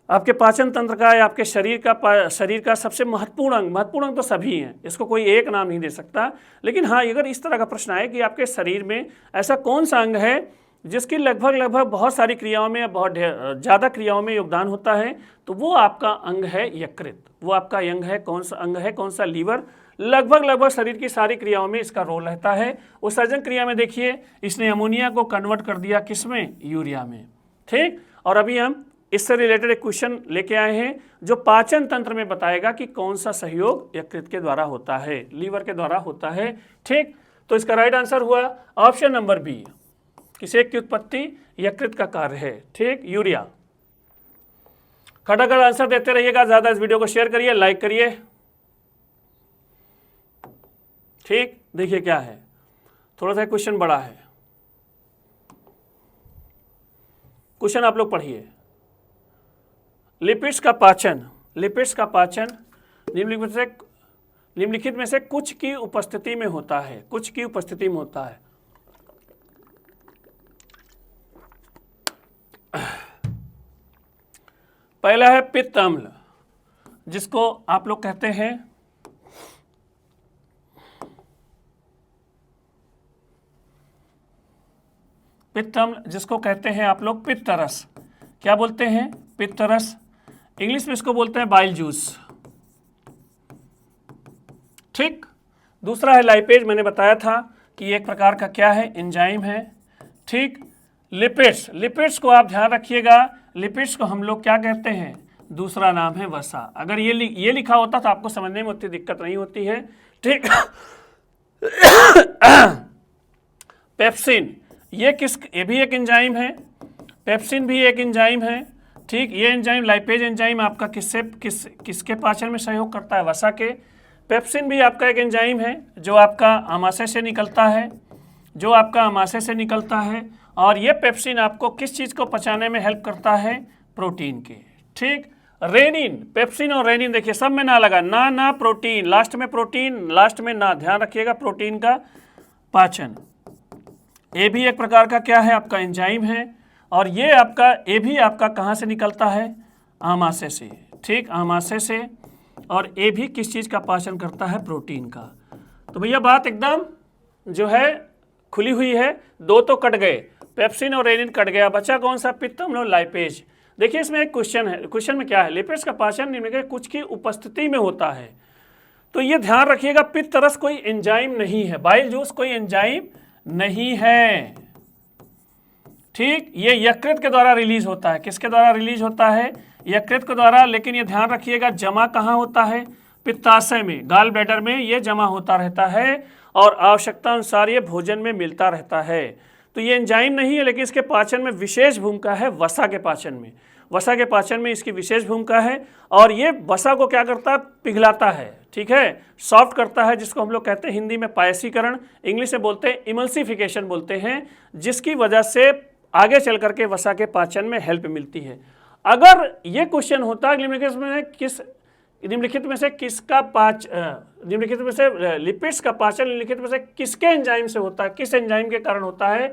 आपके पाचन तंत्र का या आपके शरीर का सबसे महत्वपूर्ण अंग तो सभी हैं, इसको कोई एक नाम नहीं दे सकता, लेकिन हाँ अगर इस तरह का प्रश्न आए कि आपके शरीर में ऐसा कौन सा अंग है जिसकी लगभग बहुत सारी क्रियाओं में, बहुत ज़्यादा क्रियाओं में योगदान होता है, तो वो आपका अंग है यकृत। वो आपका अंग है, कौन सा अंग है, कौन सा लीवर। लगभग शरीर की सारी क्रियाओं में इसका रोल रहता है। उत्सर्जन क्रिया में देखिए इसने अमोनिया को कन्वर्ट कर दिया किसमें, यूरिया में। ठीक, और अभी हम इससे रिलेटेड एक क्वेश्चन लेके आए हैं जो पाचन तंत्र में बताएगा कि कौन सा सहयोग यकृत के द्वारा होता है, लीवर के द्वारा होता है। ठीक, तो इसका राइट आंसर हुआ ऑप्शन नंबर बी, किसी एक की उत्पत्ति यकृत का कार्य है। ठीक, यूरिया। खटाखट आंसर देते रहिएगा, ज्यादा इस वीडियो को शेयर करिए, लाइक करिए। ठीक, देखिए क्या है, थोड़ा सा क्वेश्चन बड़ा है, क्वेश्चन आप लोग पढ़िए। लिपिड्स का पाचन निम्नलिखित में से कुछ की उपस्थिति में होता है, कुछ की उपस्थिति में होता है। पहला है पित्त अम्ल, जिसको आप लोग कहते हैं पित्त अम्ल, जिसको कहते हैं आप लोग पित्तरस। क्या बोलते हैं, पित्तरस। इंग्लिश में इसको बोलते हैं बाइल जूस। ठीक, दूसरा है लाइपेज, मैंने बताया था कि एक प्रकार का क्या है, एंजाइम है। ठीक, लिपिड्स को आप ध्यान रखिएगा, लिपिड्स को हम लोग क्या कहते हैं, दूसरा नाम है वसा। अगर ये लिखा होता तो आपको समझने में उतनी दिक्कत नहीं होती है। ठीक पेप्सिन, ये भी एक एंजाइम है, पेप्सिन भी एक एंजाइम है। ठीक, ये एंजाइम लाइपेज एंजाइम आपका किसके पाचन में सहयोग करता है, वसा के। पेप्सिन भी आपका एक एंजाइम है जो आपका आमाशय से निकलता है, और ये पेप्सिन आपको किस चीज़ को पचाने में हेल्प करता है, प्रोटीन के। ठीक, रेनिन, पेप्सिन और रेनिन देखिए सब में ना लगा, ना प्रोटीन, लास्ट में प्रोटीन, लास्ट में ना, ध्यान रखिएगा, प्रोटीन का पाचन। ये भी एक प्रकार का क्या है, आपका एंजाइम है, और ये भी आपका कहाँ से निकलता है, आमाशय से। ठीक, आमाशय से, और ये भी किस चीज़ का पाचन करता है, प्रोटीन का। तो भैया बात एकदम जो है खुली हुई है। दो तो कट गए, पेप्सिन और रेनिन कट गया, बचा कौन सा, पित्त अम्ल और लाइपेज। देखिए इसमें एक क्वेश्चन है, क्वेश्चन में क्या है, लिपिड्स का पाचन निम्नलिखित कुछ की उपस्थिति में होता है। तो ये ध्यान रखिएगा, पित्तरस कोई एंजाइम नहीं है, बाइल जूस कोई एंजाइम नहीं है। ठीक, ये यकृत के द्वारा रिलीज होता है, किसके द्वारा रिलीज होता है, यकृत के द्वारा। लेकिन ये ध्यान रखिएगा जमा कहाँ होता है, पित्ताशय में, गाल ब्लैडर में ये जमा होता रहता है, और आवश्यकता अनुसार ये भोजन में मिलता रहता है। तो ये एंजाइम नहीं है, लेकिन इसके पाचन में विशेष भूमिका है, वसा के पाचन में। वसा के पाचन में इसकी विशेष भूमिका है, और ये वसा को क्या करता है, पिघलाता है। ठीक है, सॉफ्ट करता है, जिसको हम लोग कहते हैं हिंदी में पायसीकरण, इंग्लिश में बोलते हैं इमल्सिफिकेशन बोलते हैं, जिसकी वजह से आगे चल करके वसा के पाचन में हेल्प मिलती है। अगर ये क्वेश्चन होता निम्नलिखित में से लिपिड्स का पाचन निम्नलिखित में से किसके एंजाइम से होता है, किस एंजाइम के कारण होता है,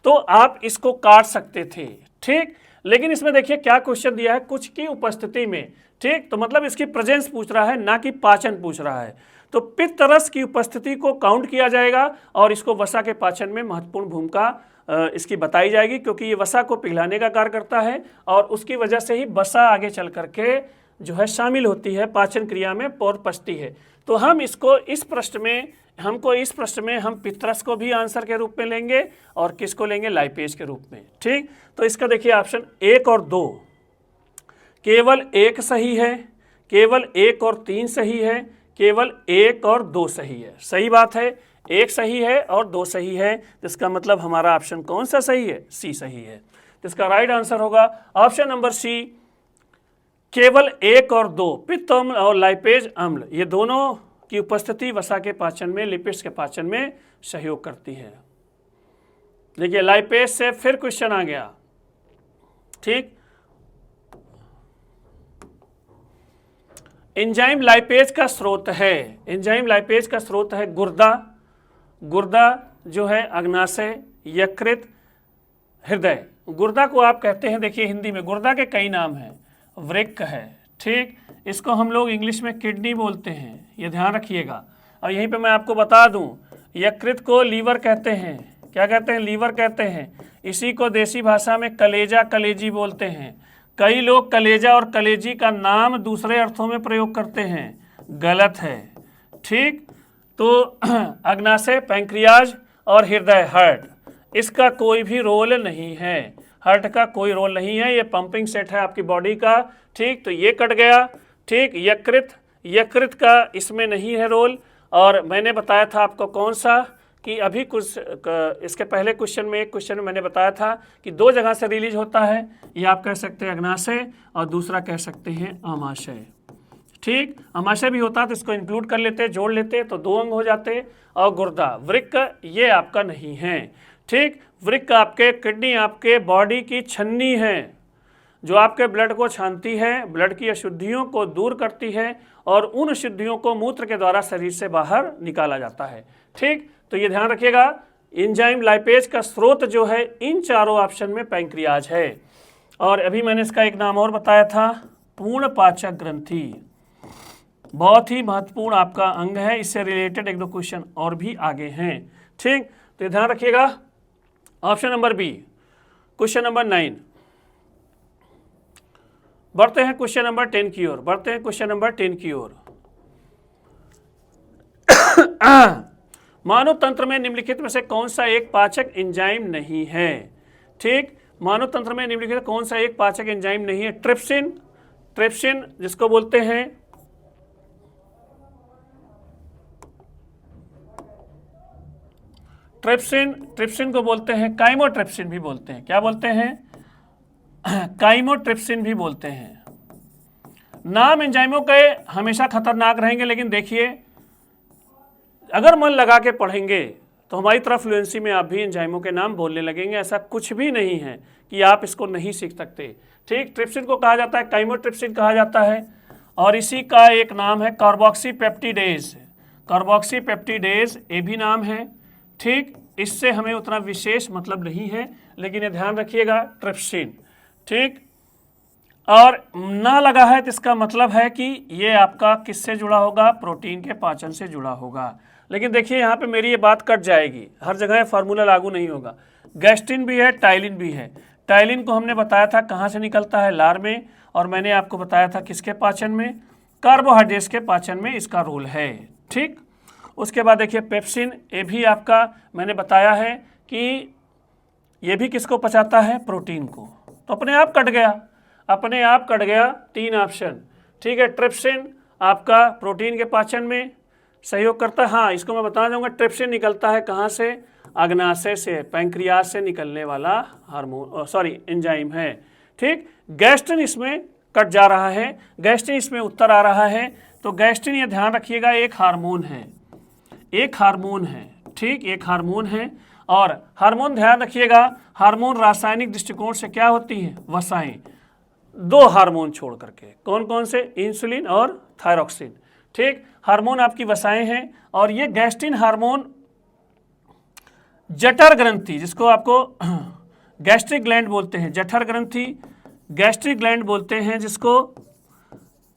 तो आप इसको काट सकते थे। ठीक, लेकिन इसमें देखिए क्या क्वेश्चन दिया है, कुछ की उपस्थिति में। ठीक, तो मतलब इसकी प्रेजेंस पूछ रहा है, ना कि पाचन पूछ रहा है। तो पित्तरस की उपस्थिति को काउंट किया जाएगा, और इसको वसा के पाचन में महत्वपूर्ण भूमिका इसकी बताई जाएगी, क्योंकि ये वसा को पिघलाने का कार्य करता है, और उसकी वजह से ही वसा आगे चल करके जो है शामिल होती है पाचन क्रिया में, और पचती है। तो हम इस प्रश्न में हम पित्तरस को भी आंसर के रूप में लेंगे, और किसको लेंगे, लाइपेज के रूप में। ठीक, तो इसका देखिए ऑप्शन 1 और 2, केवल 1 सही है, केवल 1 और 3 सही है, केवल 1 और 2 सही है। सही बात है, 1 सही है और 2 सही है, इसका मतलब हमारा ऑप्शन कौन सा सही है, सी सही है। तो इसका राइट आंसर होगा ऑप्शन नंबर सी, केवल 1 और 2, पित्त अम्ल और लाइपेज अम्ल, ये दोनों की उपस्थिति वसा के पाचन में, लिपिड्स के पाचन में सहयोग करती है। देखिए लाइपेज से फिर क्वेश्चन आ गया। ठीक, एंजाइम लाइपेज का स्रोत है, एंजाइम लाइपेज का स्रोत है गुर्दा जो है, अग्नाशय, यकृत, हृदय। गुर्दा को आप कहते हैं, देखिए हिंदी में गुर्दा के कई नाम हैं, वृक्क है, ठीक, इसको हम लोग इंग्लिश में किडनी बोलते हैं, ये ध्यान रखिएगा। और यहीं पे मैं आपको बता दूं, यकृत को लीवर कहते हैं, क्या कहते हैं, लीवर कहते हैं। इसी को देसी भाषा में कलेजा कलेजी बोलते हैं। कई लोग कलेजा और कलेजी का नाम दूसरे अर्थों में प्रयोग करते हैं, गलत है, ठीक। तो अग्नाशय, पैंक्रियाज और हृदय, हार्ट, इसका कोई भी रोल नहीं है, हार्ट का कोई रोल नहीं है, ये पंपिंग सेट है आपकी बॉडी का, ठीक। तो ये कट गया, ठीक। यकृत का इसमें नहीं है रोल। और मैंने बताया था आपको कौन सा, कि अभी कुछ इसके पहले क्वेश्चन में, एक क्वेश्चन में मैंने बताया था कि 2 जगह से रिलीज होता है, ये आप कह सकते हैं अग्नाशय और दूसरा कह सकते हैं आमाशय, ठीक। आमाशय भी होता तो इसको इंक्लूड कर लेते, जोड़ लेते तो 2 अंग हो जाते। और गुर्दा, वृक्क ये आपका नहीं है, ठीक। वृक्क आपके, किडनी आपके बॉडी की छन्नी है, जो आपके ब्लड को छानती है, ब्लड की अशुद्धियों को दूर करती है और उन अशुद्धियों को मूत्र के द्वारा शरीर से बाहर निकाला जाता है, ठीक। तो ये ध्यान रखिएगा, एंजाइम लाइपेज का स्रोत जो है इन चारों ऑप्शन में पैंक्रियाज है। और अभी मैंने इसका एक नाम और बताया था, पूर्ण पाचक ग्रंथि, बहुत ही महत्वपूर्ण आपका अंग है, इससे रिलेटेड 1-2 क्वेश्चन और भी आगे हैं, ठीक। तो ध्यान रखिएगा, option number B, question number 9। बढ़ते हैं क्वेश्चन नंबर 10 की ओर, बढ़ते हैं क्वेश्चन नंबर 10 की ओर। मानव तंत्र में निम्नलिखित में से कौन सा एक पाचक एंजाइम नहीं है, ठीक। मानव तंत्र में निम्नलिखित कौन सा एक पाचक एंजाइम नहीं है, ट्रिप्सिन, ट्रिप्सिन जिसको बोलते हैं ट्रिप्सिन को बोलते हैं काइमोट्रिप्सिन भी बोलते हैं, क्या बोलते हैं, काइमोट्रिप्सिन भी बोलते हैं। नाम एंजाइमों के हमेशा खतरनाक रहेंगे, लेकिन देखिए अगर मन लगा के पढ़ेंगे तो हमारी तरफ फ्लुएंसी में आप भी एंजाइमों के नाम बोलने लगेंगे, ऐसा कुछ भी नहीं है कि आप इसको नहीं सीख सकते, ठीक। ट्रिप्सिन को कहा जाता है, काइमोट्रिप्सिन कहा जाता है, और इसी का एक नाम है कार्बोक्सीपेप्टिडेज, कार्बोक्सीपेप्टिडेज ये भी नाम है, ठीक। इससे हमें उतना विशेष मतलब नहीं है, लेकिन ये ध्यान रखिएगा ट्रिप्सिन, ठीक। और ना लगा है तो इसका मतलब है कि ये आपका किससे जुड़ा होगा, प्रोटीन के पाचन से जुड़ा होगा। लेकिन देखिए यहाँ पे मेरी ये बात कट जाएगी, हर जगह फार्मूला लागू नहीं होगा। गैस्ट्रिन भी है, टाइलिन भी है। टाइलिन को हमने बताया था कहाँ से निकलता है, लार में, और मैंने आपको बताया था किसके पाचन में, कार्बोहाइड्रेट्स के पाचन में इसका रोल है, ठीक। उसके बाद देखिए पेप्सिन, ये भी आपका मैंने बताया है कि ये भी किसको पचाता है, प्रोटीन को। तो अपने आप कट गया, अपने आप कट गया 3 ऑप्शन, ठीक है। ट्रिप्सिन आपका प्रोटीन के पाचन में सहयोग करता है, हाँ इसको मैं बता दूंगा, ट्रिप्सिन निकलता है कहाँ से, अग्नाशय से, पैंक्रियाज से निकलने वाला हार्मोन, सॉरी एंजाइम है, ठीक। गैस्ट्रिन इसमें कट जा रहा है, गैस्ट्रिन इसमें उत्तर आ रहा है। तो गैस्ट्रिन ये ध्यान रखिएगा एक हार्मोन है, एक हार्मोन है, ठीक, एक हार्मोन है। और हार्मोन ध्यान रखिएगा, हार्मोन रासायनिक दृष्टिकोण से क्या होती है, वसाएं, 2 हार्मोन छोड़ करके, कौन कौन से, इंसुलिन और थायरॉक्सिन, ठीक। हार्मोन आपकी वसाएं हैं। और ये गैस्ट्रिन हार्मोन जठर ग्रंथि, जिसको आपको गैस्ट्रिक ग्लैंड बोलते हैं, जठर ग्रंथि गैस्ट्रिक ग्लैंड बोलते हैं, जिसको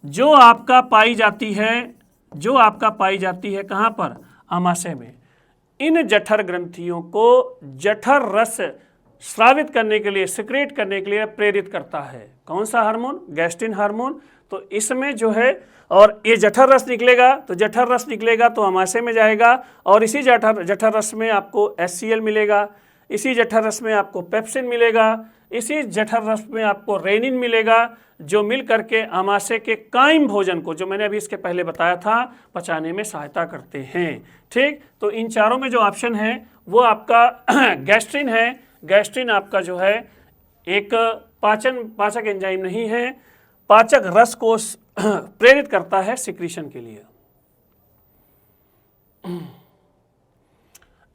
जो आपका पाई जाती है, जो आपका पाई जाती है कहाँ पर, आमाशय में। इन जठर ग्रंथियों को जठर रस स्रावित करने के लिए, सिक्रेट करने के लिए प्रेरित करता है, कौन सा हार्मोन, गैस्ट्रिन हार्मोन। तो इसमें जो है, और ये जठर रस निकलेगा, तो जठर रस निकलेगा तो आमाशय में जाएगा, और इसी जठर रस में आपको HCl मिलेगा, इसी जठर रस में आपको पेप्सिन मिलेगा, इसी जठर रस में आपको रेनिन मिलेगा, जो मिल करके आमाशय के कायम भोजन को, जो मैंने अभी इसके पहले बताया था, पचाने में सहायता करते हैं, ठीक। तो इन चारों में जो ऑप्शन है वो आपका गैस्ट्रिन है। गैस्ट्रिन आपका जो है एक पाचक एंजाइम नहीं है, पाचक रस को प्रेरित करता है सिक्रीशन के लिए।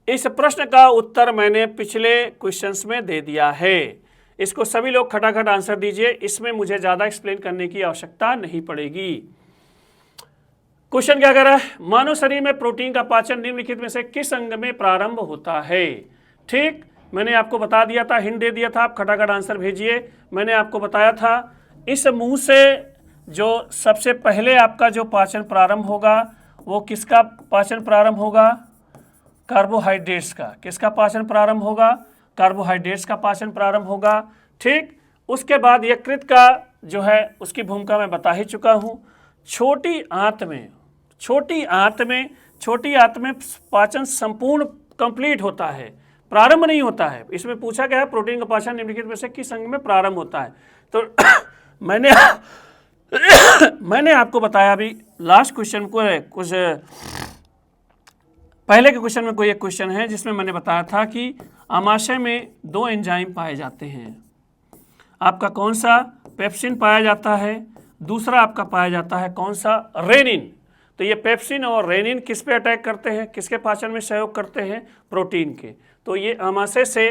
इस प्रश्न का उत्तर मैंने पिछले क्वेश्चंस में दे दिया है, इसको सभी लोग खटाखट आंसर दीजिए, इसमें मुझे ज़्यादा एक्सप्लेन करने की आवश्यकता नहीं पड़ेगी। क्वेश्चन क्या कह रहा है, मानव शरीर में प्रोटीन का पाचन निम्नलिखित में से किस अंग में प्रारंभ होता है, ठीक। मैंने आपको बता दिया था, हिंट दे दिया था, आप खटाखट आंसर भेजिए। मैंने आपको बताया था इस मुंह से जो सबसे पहले आपका जो पाचन प्रारंभ होगा वो किसका पाचन प्रारंभ होगा? कार्बोहाइड्रेट्स का। किसका पाचन प्रारंभ होगा? कार्बोहाइड्रेट्स का पाचन प्रारंभ होगा। ठीक, उसके बाद यकृत का जो है उसकी भूमिका मैं बता ही चुका हूँ। छोटी आंत में पाचन संपूर्ण कंप्लीट होता है, प्रारंभ नहीं होता है। इसमें पूछा गया है प्रोटीन का पाचन निम्नलिखित में से किस अंग में प्रारंभ होता है। तो मैंने आपको बताया अभी लास्ट क्वेश्चन को, कुछ पहले के क्वेश्चन में कोई एक क्वेश्चन है जिसमें मैंने बताया था कि आमाशय में 2 एंजाइम पाए जाते हैं। आपका कौन सा? पेप्सिन पाया जाता है, दूसरा आपका पाया जाता है कौन सा? रेनिन। तो ये पेप्सिन और रेनिन किस पे अटैक करते हैं, किसके पाचन में सहयोग करते हैं? प्रोटीन के। तो ये आमाशय से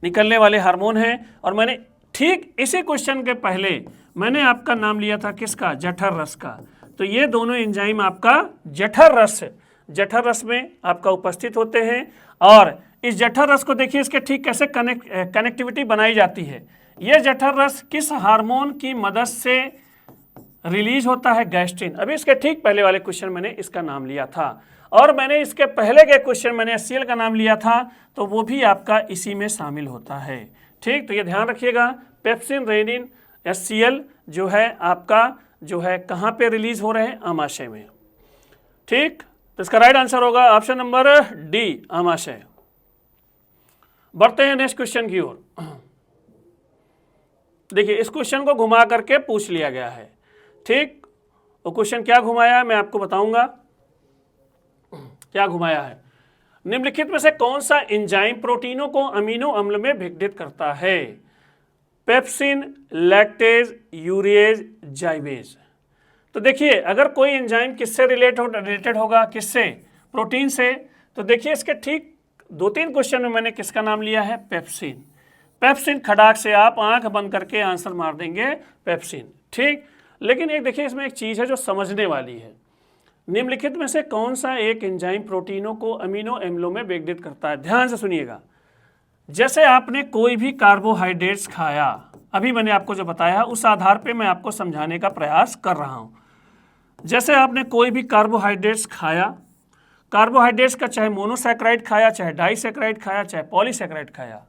निकलने वाले हार्मोन हैं। और मैंने ठीक इसी क्वेश्चन के पहले मैंने आपका नाम लिया था किसका? जठर रस का। तो ये दोनों एंजाइम आपका जठर रस में आपका उपस्थित होते हैं। और इस जठर रस को देखिए, इसके ठीक कैसे कनेक्टिविटी बनाई जाती है। ये जठर रस किस हार्मोन की मदद से रिलीज होता है? गैस्ट्रिन। अभी इसके ठीक पहले वाले क्वेश्चन मैंने इसका नाम लिया था, और मैंने इसके पहले के क्वेश्चन मैंने HCl का नाम लिया था, तो वो भी आपका इसी में शामिल होता है। ठीक, तो ये ध्यान रखिएगा, पेप्सिन, रेनिन, HCl जो है आपका जो है कहाँ पे रिलीज हो रहे हैं? आमाशय में। ठीक, तो इसका राइट आंसर होगा ऑप्शन नंबर डी, आमाशय। बढ़ते हैं नेक्स्ट क्वेश्चन की ओर। देखिए, इस क्वेश्चन को घुमा करके पूछ लिया गया है। ठीक, वो क्वेश्चन क्या घुमाया है मैं आपको बताऊंगा क्या घुमाया है। निम्नलिखित में से कौन सा एंजाइम प्रोटीनों को अमीनो अम्ल में विघटित करता है? Pepsin, lactase, urease, जाइमेज। तो देखिए, अगर कोई एंजाइम किससे रिलेटेड होगा? किससे? प्रोटीन से। तो देखिए, इसके ठीक 2-3 क्वेश्चन में मैंने किसका नाम लिया है? पेप्सिन। पेप्सिन, खटाक से आप आंख बंद करके आंसर मार देंगे पेप्सिन। ठीक, लेकिन एक देखिए, इसमें एक चीज़ है जो समझने वाली है। निम्नलिखित में से कौन सा एक एंजाइम प्रोटीनों को अमीनो अम्लों में विघटित करता है? ध्यान से सुनिएगा। जैसे आपने कोई भी कार्बोहाइड्रेट्स खाया, अभी मैंने आपको जो बताया उस आधार पे मैं आपको समझाने का प्रयास कर रहा हूँ। जैसे आपने कोई भी कार्बोहाइड्रेट्स खाया, कार्बोहाइड्रेट्स का चाहे मोनोसैकेराइड खाया, चाहे डाइसैकेराइड खाया, चाहे पॉलीसैकेराइड खाया।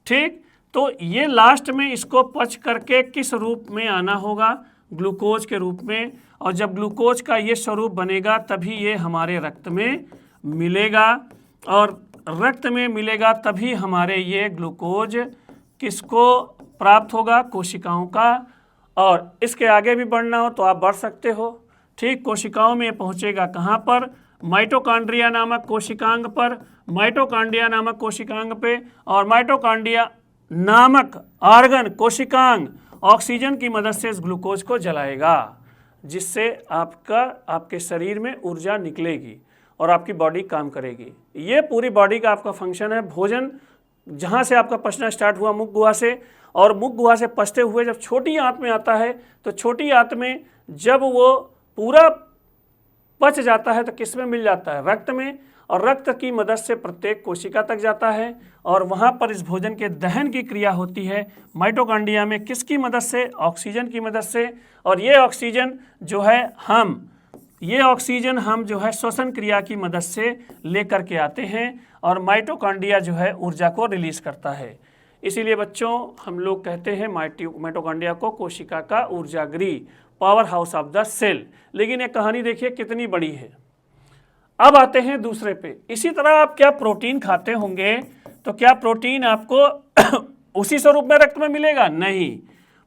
ठीक, तो ये लास्ट में इसको पच करके किस रूप में आना होगा? ग्लूकोज के रूप में। और जब ग्लूकोज का ये स्वरूप बनेगा तभी ये हमारे रक्त में मिलेगा, और रक्त में मिलेगा तभी हमारे ये ग्लूकोज किसको प्राप्त होगा? कोशिकाओं का। और इसके आगे भी बढ़ना हो तो आप बढ़ सकते हो। ठीक, कोशिकाओं में पहुंचेगा कहाँ पर? माइटोकॉन्ड्रिया नामक कोशिकांग पर, माइटोकॉन्ड्रिया नामक कोशिकांग पे। और माइटोकॉन्ड्रिया नामक ऑर्गन कोशिकांग ऑक्सीजन की मदद से इस ग्लूकोज को जलाएगा, जिससे आपके शरीर में ऊर्जा निकलेगी और आपकी बॉडी काम करेगी। ये पूरी बॉडी का आपका फंक्शन है। भोजन जहाँ से आपका पचना स्टार्ट हुआ मुख गुहा से, और मुख गुहा से पचते हुए जब छोटी आंत में आता है, तो छोटी आंत में जब वो पूरा पच जाता है तो किस में मिल जाता है? रक्त में। और रक्त की मदद से प्रत्येक कोशिका तक जाता है, और वहाँ पर इस भोजन के दहन की क्रिया होती है माइटोकॉन्ड्रिया में। किसकी मदद से? ऑक्सीजन की मदद से। और ये ऑक्सीजन जो है हम जो है श्वसन क्रिया की मदद से लेकर के आते हैं, और माइटोकॉन्ड्रिया जो है ऊर्जा को रिलीज करता है। इसीलिए बच्चों, हम लोग कहते हैं माइटोकॉन्ड्रिया को कोशिका का ऊर्जागृह, powerhouse of the cell. लेकिन ये कहानी देखिए कितनी बड़ी है। अब आते हैं दूसरे पे। इसी तरह आप क्या प्रोटीन खाते होंगे, तो क्या प्रोटीन आपको उसी स्वरूप में रक्त में मिलेगा? नहीं,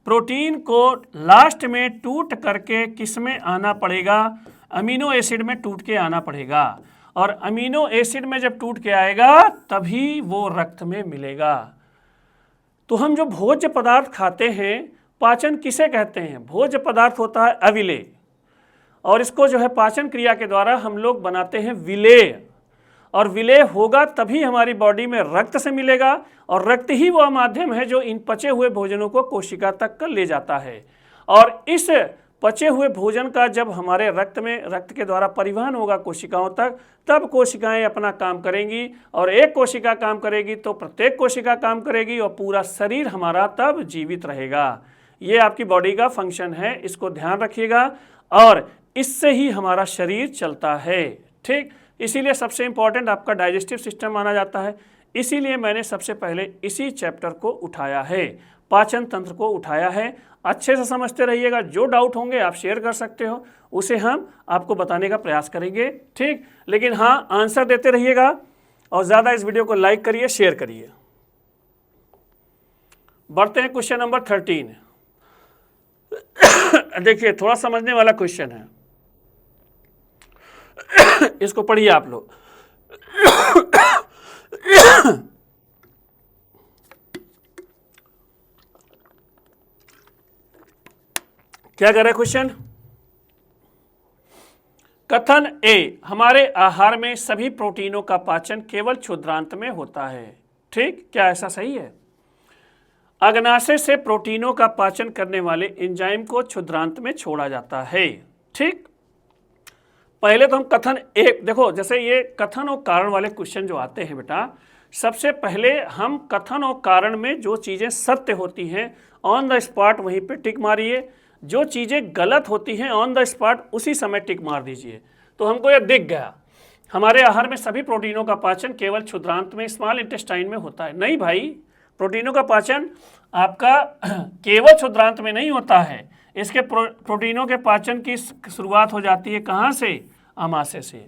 प्रोटीन को लास्ट में टूट करके किस में आना पड़ेगा? अमीनो एसिड में टूट के आना पड़ेगा। और अमीनो एसिड में जब टूट के आएगा तभी वो रक्त में मिलेगा। तो हम जो भोज्य पदार्थ खाते हैं, पाचन किसे कहते हैं? भोज्य पदार्थ होता है अविलेय, और इसको जो है पाचन क्रिया के द्वारा हम लोग बनाते हैं विलेय। और विलेय होगा तभी हमारी बॉडी में रक्त से मिलेगा, और रक्त ही वह माध्यम है जो इन पचे हुए भोजनों को कोशिका तक कर ले जाता है। और इस पचे हुए भोजन का जब हमारे रक्त के द्वारा परिवहन होगा कोशिकाओं तक, तब कोशिकाएं अपना काम करेंगी, और एक कोशिका काम करेगी तो प्रत्येक कोशिका काम करेगी और पूरा शरीर हमारा तब जीवित रहेगा। ये आपकी बॉडी का फंक्शन है, इसको ध्यान रखिएगा, और इससे ही हमारा शरीर चलता है। ठीक, इसीलिए सबसे इंपॉर्टेंट आपका डाइजेस्टिव सिस्टम माना जाता है। इसीलिए मैंने सबसे पहले इसी चैप्टर को उठाया है, पाचन तंत्र को उठाया है। अच्छे से समझते रहिएगा, जो डाउट होंगे आप शेयर कर सकते हो, उसे हम आपको बताने का प्रयास करेंगे। ठीक, लेकिन हाँ, आंसर देते रहिएगा और ज़्यादा इस वीडियो को लाइक करिए, शेयर करिए। बढ़ते हैं क्वेश्चन नंबर 13। देखिए, थोड़ा समझने वाला क्वेश्चन है, इसको पढ़िए आप लोग। क्या कह रहा है क्वेश्चन? कथन ए, हमारे आहार में सभी प्रोटीनों का पाचन केवल क्षुद्रांत में होता है। ठीक, क्या ऐसा सही है? अग्नाशय से प्रोटीनों का पाचन करने वाले एंजाइम को क्षुद्रांत में छोड़ा जाता है। ठीक, पहले तो हम कथन ए, देखो जैसे ये कथन और कारण वाले क्वेश्चन जो आते हैं बेटा, सबसे पहले हम कथन और कारण में जो चीज़ें सत्य होती हैं ऑन द स्पॉट वहीं पे टिक मारिए, जो चीज़ें गलत होती हैं ऑन द स्पॉट उसी समय टिक मार दीजिए। तो हमको यह दिख गया, हमारे आहार में सभी प्रोटीनों का पाचन केवल क्षुद्रांत में, स्मॉल इंटेस्टाइन में होता है। नहीं भाई, प्रोटीनों का पाचन आपका केवल क्षुद्रांत में नहीं होता है। इसके प्रोटीनों के पाचन की शुरुआत हो जाती है कहाँ से? आमाशय से।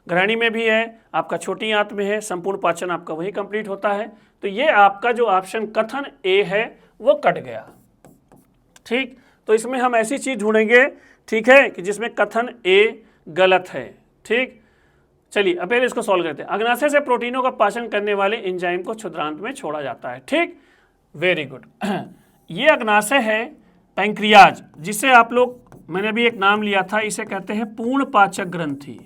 ग्रहणी में भी है, आपका छोटी आंत में है, संपूर्ण पाचन आपका वही कंप्लीट होता है। तो ये आपका जो ऑप्शन कथन ए है वो कट गया। ठीक, तो इसमें हम ऐसी चीज ढूंढेंगे, ठीक है, कि जिसमें कथन ए गलत है। ठीक, चलिए अब पहले इसको सॉल्व करते हैं। अग्नाशय से प्रोटीनों का पाचन करने वाले एंजाइम को क्षुद्रांत में छोड़ा जाता है। ठीक, वेरी गुड। ये अग्नाशय है पैंक्रियाज, जिसे आप लोग, मैंने अभी एक नाम लिया था, इसे कहते हैं पूर्ण पाचक ग्रंथि,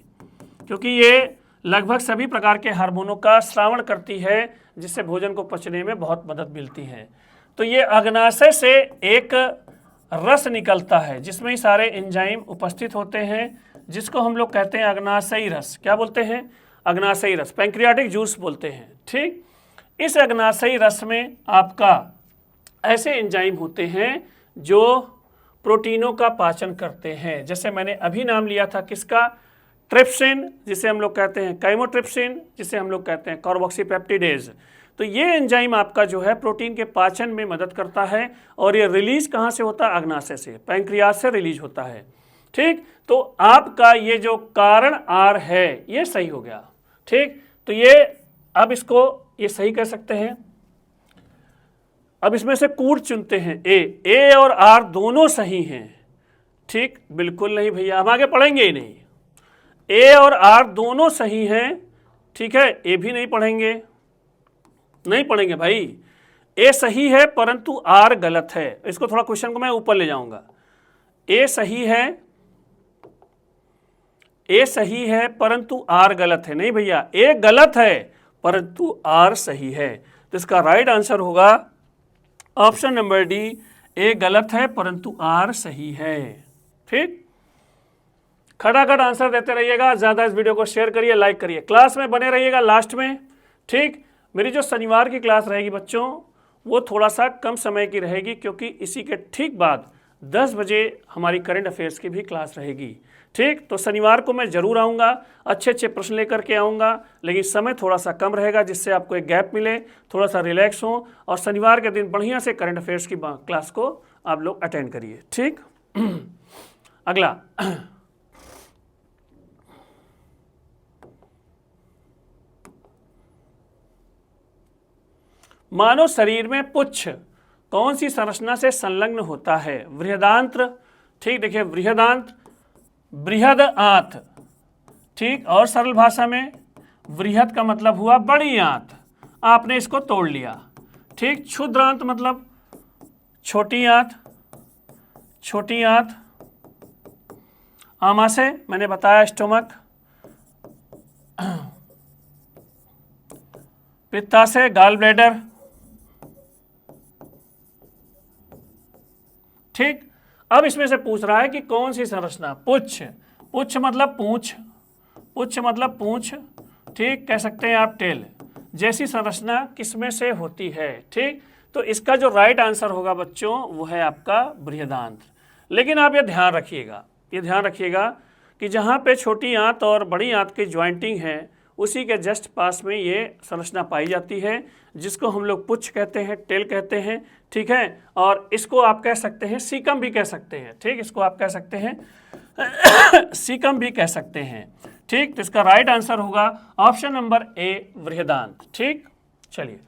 क्योंकि ये लगभग सभी प्रकार के हार्मोनों का श्रावण करती है, जिससे भोजन को पचने में बहुत मदद मिलती है। तो ये अग्नाशय से एक रस निकलता है जिसमें सारे एंजाइम उपस्थित होते हैं, जिसको हम लोग कहते हैं अग्नाशयी रस। क्या बोलते हैं? अग्नाशयी रस, पैंक्रियाटिक जूस बोलते हैं। ठीक, इस अग्नाशयी रस में आपका ऐसे एंजाइम होते हैं जो प्रोटीनों का पाचन करते हैं। जैसे मैंने अभी नाम लिया था किसका? ट्रिप्सिन, जिसे हम लोग कहते हैं काइमोट्रिप्सिन, जिसे हम लोग कहते हैं कार्बोक्सीपेप्टिडेज। तो ये एंजाइम आपका जो है प्रोटीन के पाचन में मदद करता है, और ये रिलीज कहाँ से होता है? अग्नाशय से, पैंक्रियाज से रिलीज होता है। ठीक, तो आपका ये जो कारण आर है ये सही हो गया। ठीक, तो ये अब इसको ये सही कर सकते हैं। अब इसमें से कूट चुनते हैं, ए और आर दोनों सही हैं। ठीक, बिल्कुल नहीं भैया, हम आगे पढ़ेंगे ही नहीं। ए और आर दोनों सही हैं, ठीक है, ए भी नहीं पढ़ेंगे, नहीं पढ़ेंगे भाई। ए सही है परंतु आर गलत है। इसको थोड़ा क्वेश्चन को मैं ऊपर ले जाऊंगा। ए सही है परंतु आर गलत है। नहीं भैया, ए गलत है परंतु आर सही है। तो इसका राइट आंसर होगा ऑप्शन नंबर डी, ए गलत है परंतु आर सही है। ठीक, खटाखट आंसर देते रहिएगा, ज़्यादा इस वीडियो को शेयर करिए, लाइक करिए, क्लास में बने रहिएगा लास्ट में। ठीक, मेरी जो शनिवार की क्लास रहेगी बच्चों, वो थोड़ा सा कम समय की रहेगी, क्योंकि इसी के ठीक बाद 10 बजे हमारी करंट अफेयर्स की भी क्लास रहेगी। ठीक, तो शनिवार को मैं ज़रूर आऊँगा, अच्छे अच्छे प्रश्न लेकर के आऊँगा, लेकिन समय थोड़ा सा कम रहेगा, जिससे आपको एक गैप मिले, थोड़ा सा रिलैक्स हो, और शनिवार के दिन बढ़िया से करंट अफेयर्स की क्लास को आप लोग अटेंड करिए। ठीक, अगला, मानव शरीर में पुच्छ कौन सी संरचना से संलग्न होता है? बृहदांत्र। ठीक, देखिए बृहदांत, बृहद आंत। ठीक, और सरल भाषा में बृहद का मतलब हुआ बड़ी आंत, आपने इसको तोड़ लिया। ठीक, क्षुद्रांत मतलब छोटी आंत, छोटी आंत। आमाशय मैंने बताया स्टोमक। पित्ताशय gall bladder. ठीक, अब इसमें से पूछ रहा है कि कौन सी संरचना, पुच्छ, पुच्छ मतलब पूंछ, पुच्छ मतलब पूंछ, ठीक, कह सकते हैं आप टेल, जैसी संरचना किसमें से होती है, ठीक। तो इसका जो राइट आंसर होगा बच्चों वो है आपका बृहदांत्र। लेकिन आप ये ध्यान रखिएगा कि जहाँ पे छोटी आंत और बड़ी आंत की ज्वाइंटिंग है उसी के जस्ट पास में ये संरचना पाई जाती है, जिसको हम लोग पुच्छ कहते हैं, टेल कहते हैं, ठीक है। और इसको आप कह सकते हैं सीकम भी कह सकते हैं, ठीक, इसको आप कह सकते हैं सीकम भी कह सकते हैं, ठीक। तो इसका राइट आंसर होगा ऑप्शन नंबर ए बृहदांत, ठीक। चलिए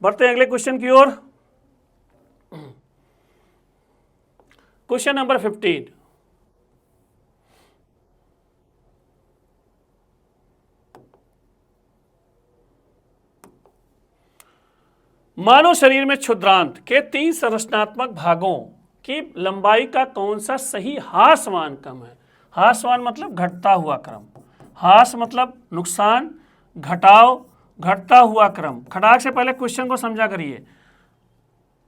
बढ़ते हैं अगले क्वेश्चन की ओर। क्वेश्चन नंबर 15, मानव शरीर में क्षुद्रांत के 3 संरचनात्मक भागों की लंबाई का कौन सा सही ह्रासमान क्रम है। ह्रासमान मतलब घटता हुआ क्रम, ह्रास मतलब नुकसान, घटाव घटता हुआ क्रम। खटाक से पहले क्वेश्चन को समझा करिए।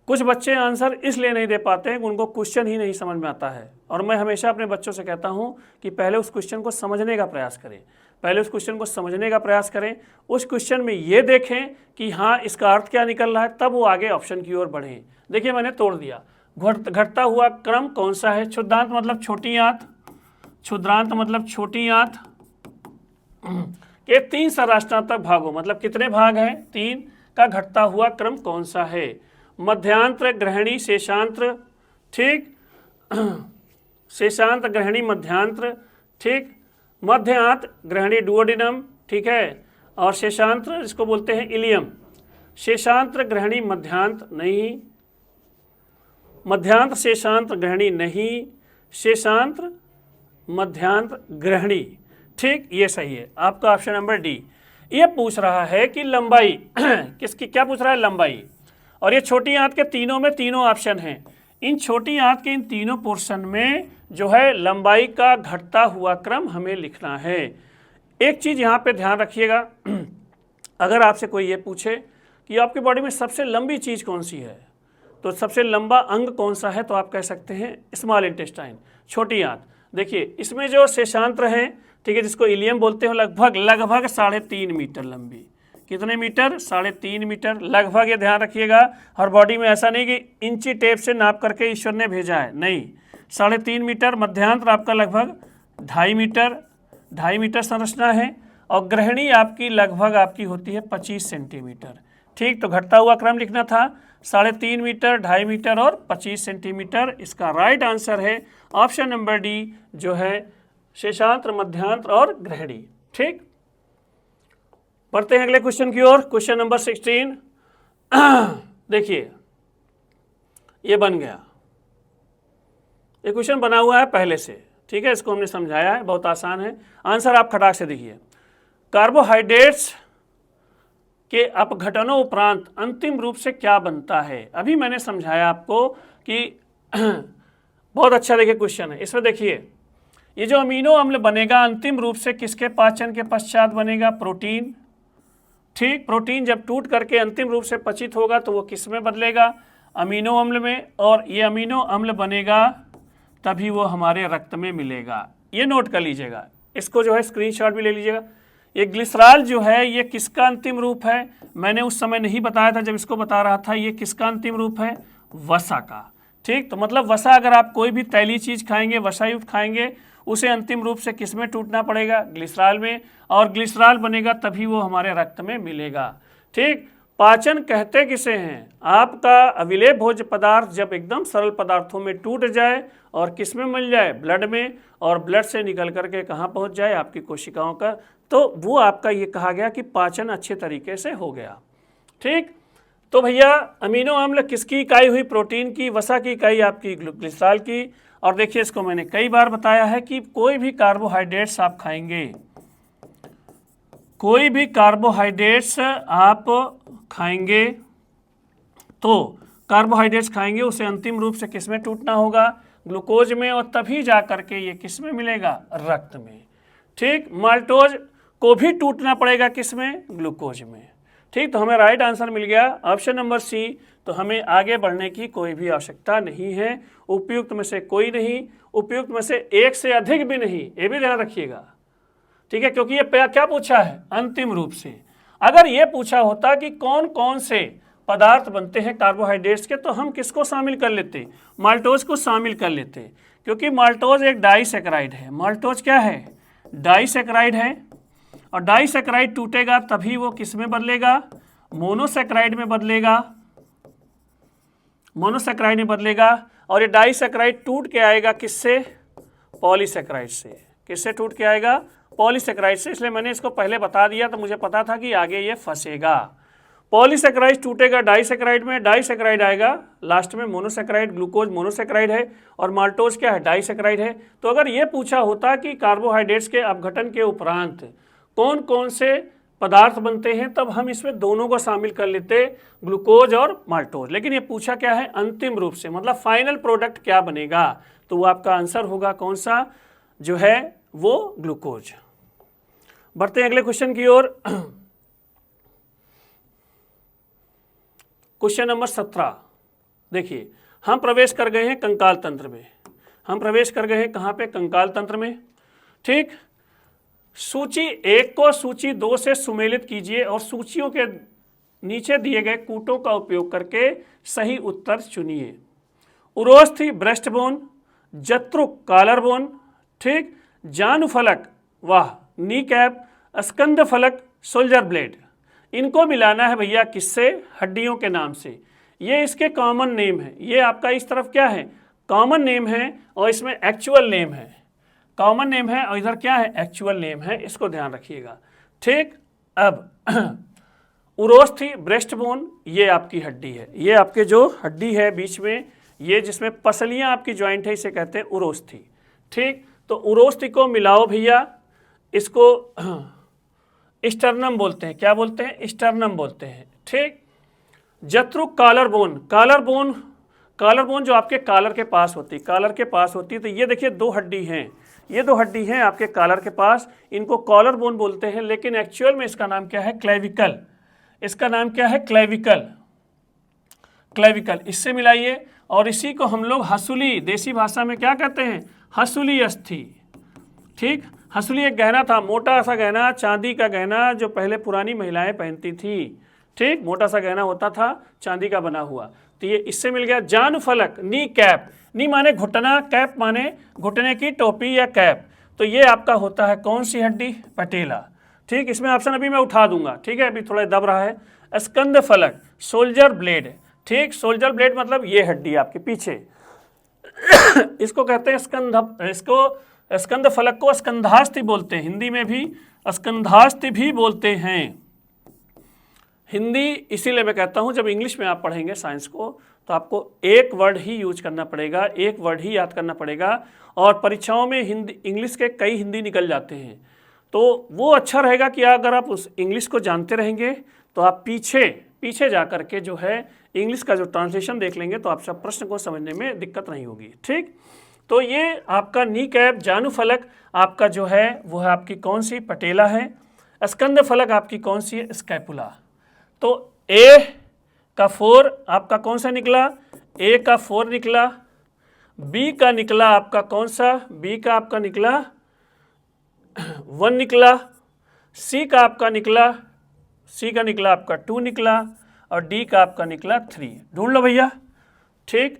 कुछ बच्चे आंसर इसलिए नहीं दे पाते हैं कि उनको क्वेश्चन ही नहीं समझ में आता है, और मैं हमेशा अपने बच्चों से कहता हूं कि पहले उस क्वेश्चन को समझने का प्रयास करें, पहले उस क्वेश्चन को समझने का प्रयास करें, उस क्वेश्चन में ये देखें कि हाँ इसका अर्थ क्या निकल रहा है, तब वो आगे ऑप्शन की ओर बढ़ें। देखिए मैंने तोड़ दिया, घटता हुआ क्रम कौन सा है, क्षुद्रांत मतलब छोटी आंत, क्षुद्रांत मतलब छोटी आंत के 3 संरचनात्मक भागों, मतलब कितने भाग हैं, 3 का घटता हुआ क्रम कौन सा है। मध्यांत्र, ग्रहणी, शेषांत्र, ठीक, शेषांत, ग्रहणी, मध्यांत्र, ठीक, मध्यांत, ग्रहणी, डुओडिनम, ठीक है, और शेषांत्र इसको बोलते हैं इलियम। शेषांत्र, ग्रहणी, मध्यांत नहीं, मध्यांत, शेषांत, ग्रहणी नहीं, शेषांत्र, मध्यांत, ग्रहणी, ठीक, ये सही है आपका ऑप्शन नंबर डी। ये पूछ रहा है कि लंबाई किसकी, क्या पूछ रहा है, लंबाई, और ये छोटी आंत के तीनों में तीनों ऑप्शन हैं। इन छोटी आंत के इन तीनों पोर्शन में जो है लंबाई का घटता हुआ क्रम हमें लिखना है। एक चीज़ यहाँ पे ध्यान रखिएगा, अगर आपसे कोई ये पूछे कि आपकी बॉडी में सबसे लंबी चीज़ कौन सी है, तो सबसे लंबा अंग कौन सा है, तो आप कह सकते हैं स्मॉल इंटेस्टाइन, छोटी आंत। देखिए इसमें जो शेषांत्र हैं, ठीक है, जिसको इलियम बोलते हैं, लगभग 3.5 मीटर लंबी। कितने मीटर, 3.5 मीटर लगभग। ये ध्यान रखिएगा, हर बॉडी में ऐसा नहीं कि इंची टेप से नाप करके ईश्वर ने भेजा है, नहीं, 3.5 मीटर। मध्यांतर आपका लगभग 2.5 मीटर संरचना है, और ग्रहणी आपकी लगभग आपकी होती है 25 सेंटीमीटर, ठीक। तो घटता हुआ क्रम लिखना था 3.5 मीटर, 2.5 मीटर और 25 सेंटीमीटर। इसका राइट आंसर है ऑप्शन नंबर डी, जो है शेषांत्र, मध्यांतर और ग्रहणी, ठीक। बढ़ते हैं अगले क्वेश्चन की ओर। क्वेश्चन नंबर 16, देखिए ये बन गया, ये क्वेश्चन बना हुआ है पहले से, ठीक है, इसको हमने समझाया है, बहुत आसान है। आंसर आप खटाक से देखिए, कार्बोहाइड्रेट्स के अपघटनों उपरांत अंतिम रूप से क्या बनता है। अभी मैंने समझाया आपको कि बहुत अच्छा देखिए क्वेश्चन है। इसमें देखिए ये जो अमीनो अम्ल बनेगा अंतिम रूप से किसके पाचन के पश्चात बनेगा, प्रोटीन, ठीक। प्रोटीन जब टूट करके अंतिम रूप से पचित होगा तो वो किस में बदलेगा, अमीनो अम्ल में, और ये अमीनो अम्ल बनेगा तभी वो हमारे रक्त में मिलेगा। ये नोट कर लीजिएगा, इसको जो है स्क्रीनशॉट भी ले लीजिएगा। ये ग्लिसरॉल जो है ये किसका अंतिम रूप है, मैंने उस समय नहीं बताया था जब इसको बता रहा था, ये किसका अंतिम रूप है, वसा का, ठीक। तो मतलब वसा, अगर आप कोई भी तैलीय चीज़ खाएंगे, वसायुक्त खाएंगे, उसे अंतिम रूप से किस में टूटना पड़ेगा, ग्लिसरॉल में, और ग्लिसरॉल बनेगा तभी वो हमारे रक्त में मिलेगा, ठीक। पाचन कहते किसे हैं, आपका अविलेय भोज्य पदार्थ जब एकदम सरल पदार्थों में टूट जाए और किस में मिल जाए, ब्लड में, और ब्लड से निकल करके कहाँ पहुँच जाए, आपकी कोशिकाओं का, तो वो आपका ये कहा गया कि पाचन अच्छे तरीके से हो गया, ठीक। तो भैया अमीनो अम्ल किसकी इकाई हुई, प्रोटीन की, वसा की इकाई आपकी ग्लिसरॉल की। और देखिए इसको मैंने कई बार बताया है कि कोई भी कार्बोहाइड्रेट्स आप खाएंगे, कोई भी कार्बोहाइड्रेट्स आप खाएंगे, तो कार्बोहाइड्रेट्स खाएंगे उसे अंतिम रूप से किस में टूटना होगा, ग्लूकोज में, और तभी जा करके ये किस में मिलेगा, रक्त में, ठीक। माल्टोज को भी टूटना पड़ेगा किस में, ग्लूकोज में, ठीक, तो हमें राइट आंसर मिल गया ऑप्शन नंबर सी। तो हमें आगे बढ़ने की कोई भी आवश्यकता नहीं है। उपयुक्त में से कोई नहीं, उपयुक्त में से एक से अधिक भी नहीं, ये भी ध्यान रखिएगा, ठीक है, क्योंकि ये क्या पूछा है अंतिम रूप से। अगर ये पूछा होता कि कौन कौन से पदार्थ बनते हैं कार्बोहाइड्रेट्स के, तो हम किसको शामिल कर लेते, माल्टोज को शामिल कर लेते, क्योंकि माल्टोज एक डाइसैकेराइड है। माल्टोज क्या है, डाइसैकेराइड है, और डाइसैकेराइड टूटेगा तभी वो किस में बदलेगा, मोनोसैकेराइड में बदलेगा, मोनोसैकेराइड में बदलेगा। और ये डाइसैकेराइड टूट के आएगा किससे, पॉलीसैकेराइड से। किससे टूट के आएगा, पॉलीसैकेराइड से। इसलिए मैंने इसको पहले बता दिया, तो मुझे पता था कि आगे ये फंसेगा। पॉलीसैकेराइड टूटेगा डाइसैकेराइड में, डाइसैकेराइड आएगा लास्ट में मोनोसैकेराइड, ग्लूकोज मोनोसैकेराइड है और माल्टोज क्या है, डाइसैकेराइड है। तो अगर ये पूछा होता कि कार्बोहाइड्रेट्स के अपघटन के उपरांत कौन कौन से पदार्थ बनते हैं, तब हम इसमें दोनों को शामिल कर लेते, ग्लूकोज और माल्टोज। लेकिन ये पूछा क्या है, अंतिम रूप से, मतलब फाइनल प्रोडक्ट क्या बनेगा, तो वो आपका आंसर होगा कौन सा, जो है वो ग्लूकोज। बढ़ते हैं अगले क्वेश्चन की ओर। क्वेश्चन नंबर 17 देखिए, हम प्रवेश कर गए हैं कंकाल तंत्र में। हम प्रवेश कर गए हैं कहाँ पे, कंकाल तंत्र में। ठीक, सूची 1 को सूची 2 से सुमेलित कीजिए और सूचियों के नीचे दिए गए कूटों का उपयोग करके सही उत्तर चुनिए। उरोस्थी ब्रेस्ट बोन, जत्रुक कॉलर बोन, ठीक, जानुफलक वाह नी कैप, स्कंद फलक सोल्जर ब्लेड। इनको मिलाना है भैया किससे, हड्डियों के नाम से। ये इसके कॉमन नेम है, ये आपका इस तरफ क्या है, कॉमन नेम है, और इसमें एक्चुअल नेम है। कॉमन नेम है और इधर क्या है, एक्चुअल नेम है, इसको ध्यान रखिएगा। ठीक, अब उरोस्थी ब्रेस्ट बोन, ये आपकी हड्डी है, ये आपके जो हड्डी है बीच में, ये जिसमें पसलियां आपकी ज्वाइंट है, इसे कहते हैं उरोस्थी। ठीक, तो उरोस्थी को मिलाओ भैया, इसको स्टर्नम बोलते हैं। क्या बोलते हैं, स्टर्नम बोलते हैं। ठीक, जत्रुक collarbone, collarbone, collarbone जो आपके कॉलर के पास होती है, कॉलर के पास होती है। तो ये देखिए 2 हड्डी हैं, ये 2 हड्डी हैं आपके कॉलर के पास, इनको कॉलर बोन बोलते हैं, लेकिन एक्चुअल में इसका नाम क्या है, क्लेविकल। इसका नाम क्या है, क्लेविकल, क्लेविकल। इससे मिलाइए, और इसी को हम लोग हसूली, देसी भाषा में क्या कहते हैं, हसूली अस्थि। ठीक, हसूली एक गहना था, मोटा सा गहना, चांदी का गहना, जो पहले पुरानी महिलाएं पहनती थी। ठीक, मोटा सा गहना होता था, चांदी का बना हुआ। तो ये इससे मिल गया। जानुफलक, नी कैप, नी माने घुटना, कैप माने घुटने की टोपी या कैप। तो ये आपका होता है कौन सी हड्डी, पटेला। ठीक, इसमें ऑप्शन अभी मैं उठा दूंगा, ठीक है, अभी थोड़ा दब रहा है। स्कंद फलक, सोल्जर ब्लेड। ठीक, सोल्जर ब्लेड मतलब ये हड्डी आपके पीछे, इसको कहते हैं स्कंध, इसको स्कंद फलक को स्कंधास्ति बोलते हैं, हिंदी में भी स्कंधास्ति भी बोलते हैं। हिंदी इसीलिए मैं कहता हूं, जब इंग्लिश में आप पढ़ेंगे साइंस को, तो आपको एक वर्ड ही यूज करना पड़ेगा, एक वर्ड ही याद करना पड़ेगा। और परीक्षाओं में हिंदी, इंग्लिश के कई हिंदी निकल जाते हैं, तो वो अच्छा रहेगा कि अगर आप उस इंग्लिश को जानते रहेंगे, तो आप पीछे जा कर के जो है इंग्लिश का जो ट्रांसलेशन देख लेंगे, तो आप सब प्रश्न को समझने में दिक्कत नहीं होगी। ठीक, तो ये आपका नी कैप, जानुफलक आपका जो है वो है आपकी कौन सी, पटेला है। स्कंद फलक आपकी कौन सी है, स्कैपुला। तो ए का 4 आपका कौन सा निकला, ए का 4 निकला। बी का निकला आपका कौन सा, बी का आपका निकला 1 निकला। सी का आपका निकला, सी का निकला आपका 2 निकला, और डी का आपका निकला 3। ढूंढ लो भैया। ठीक,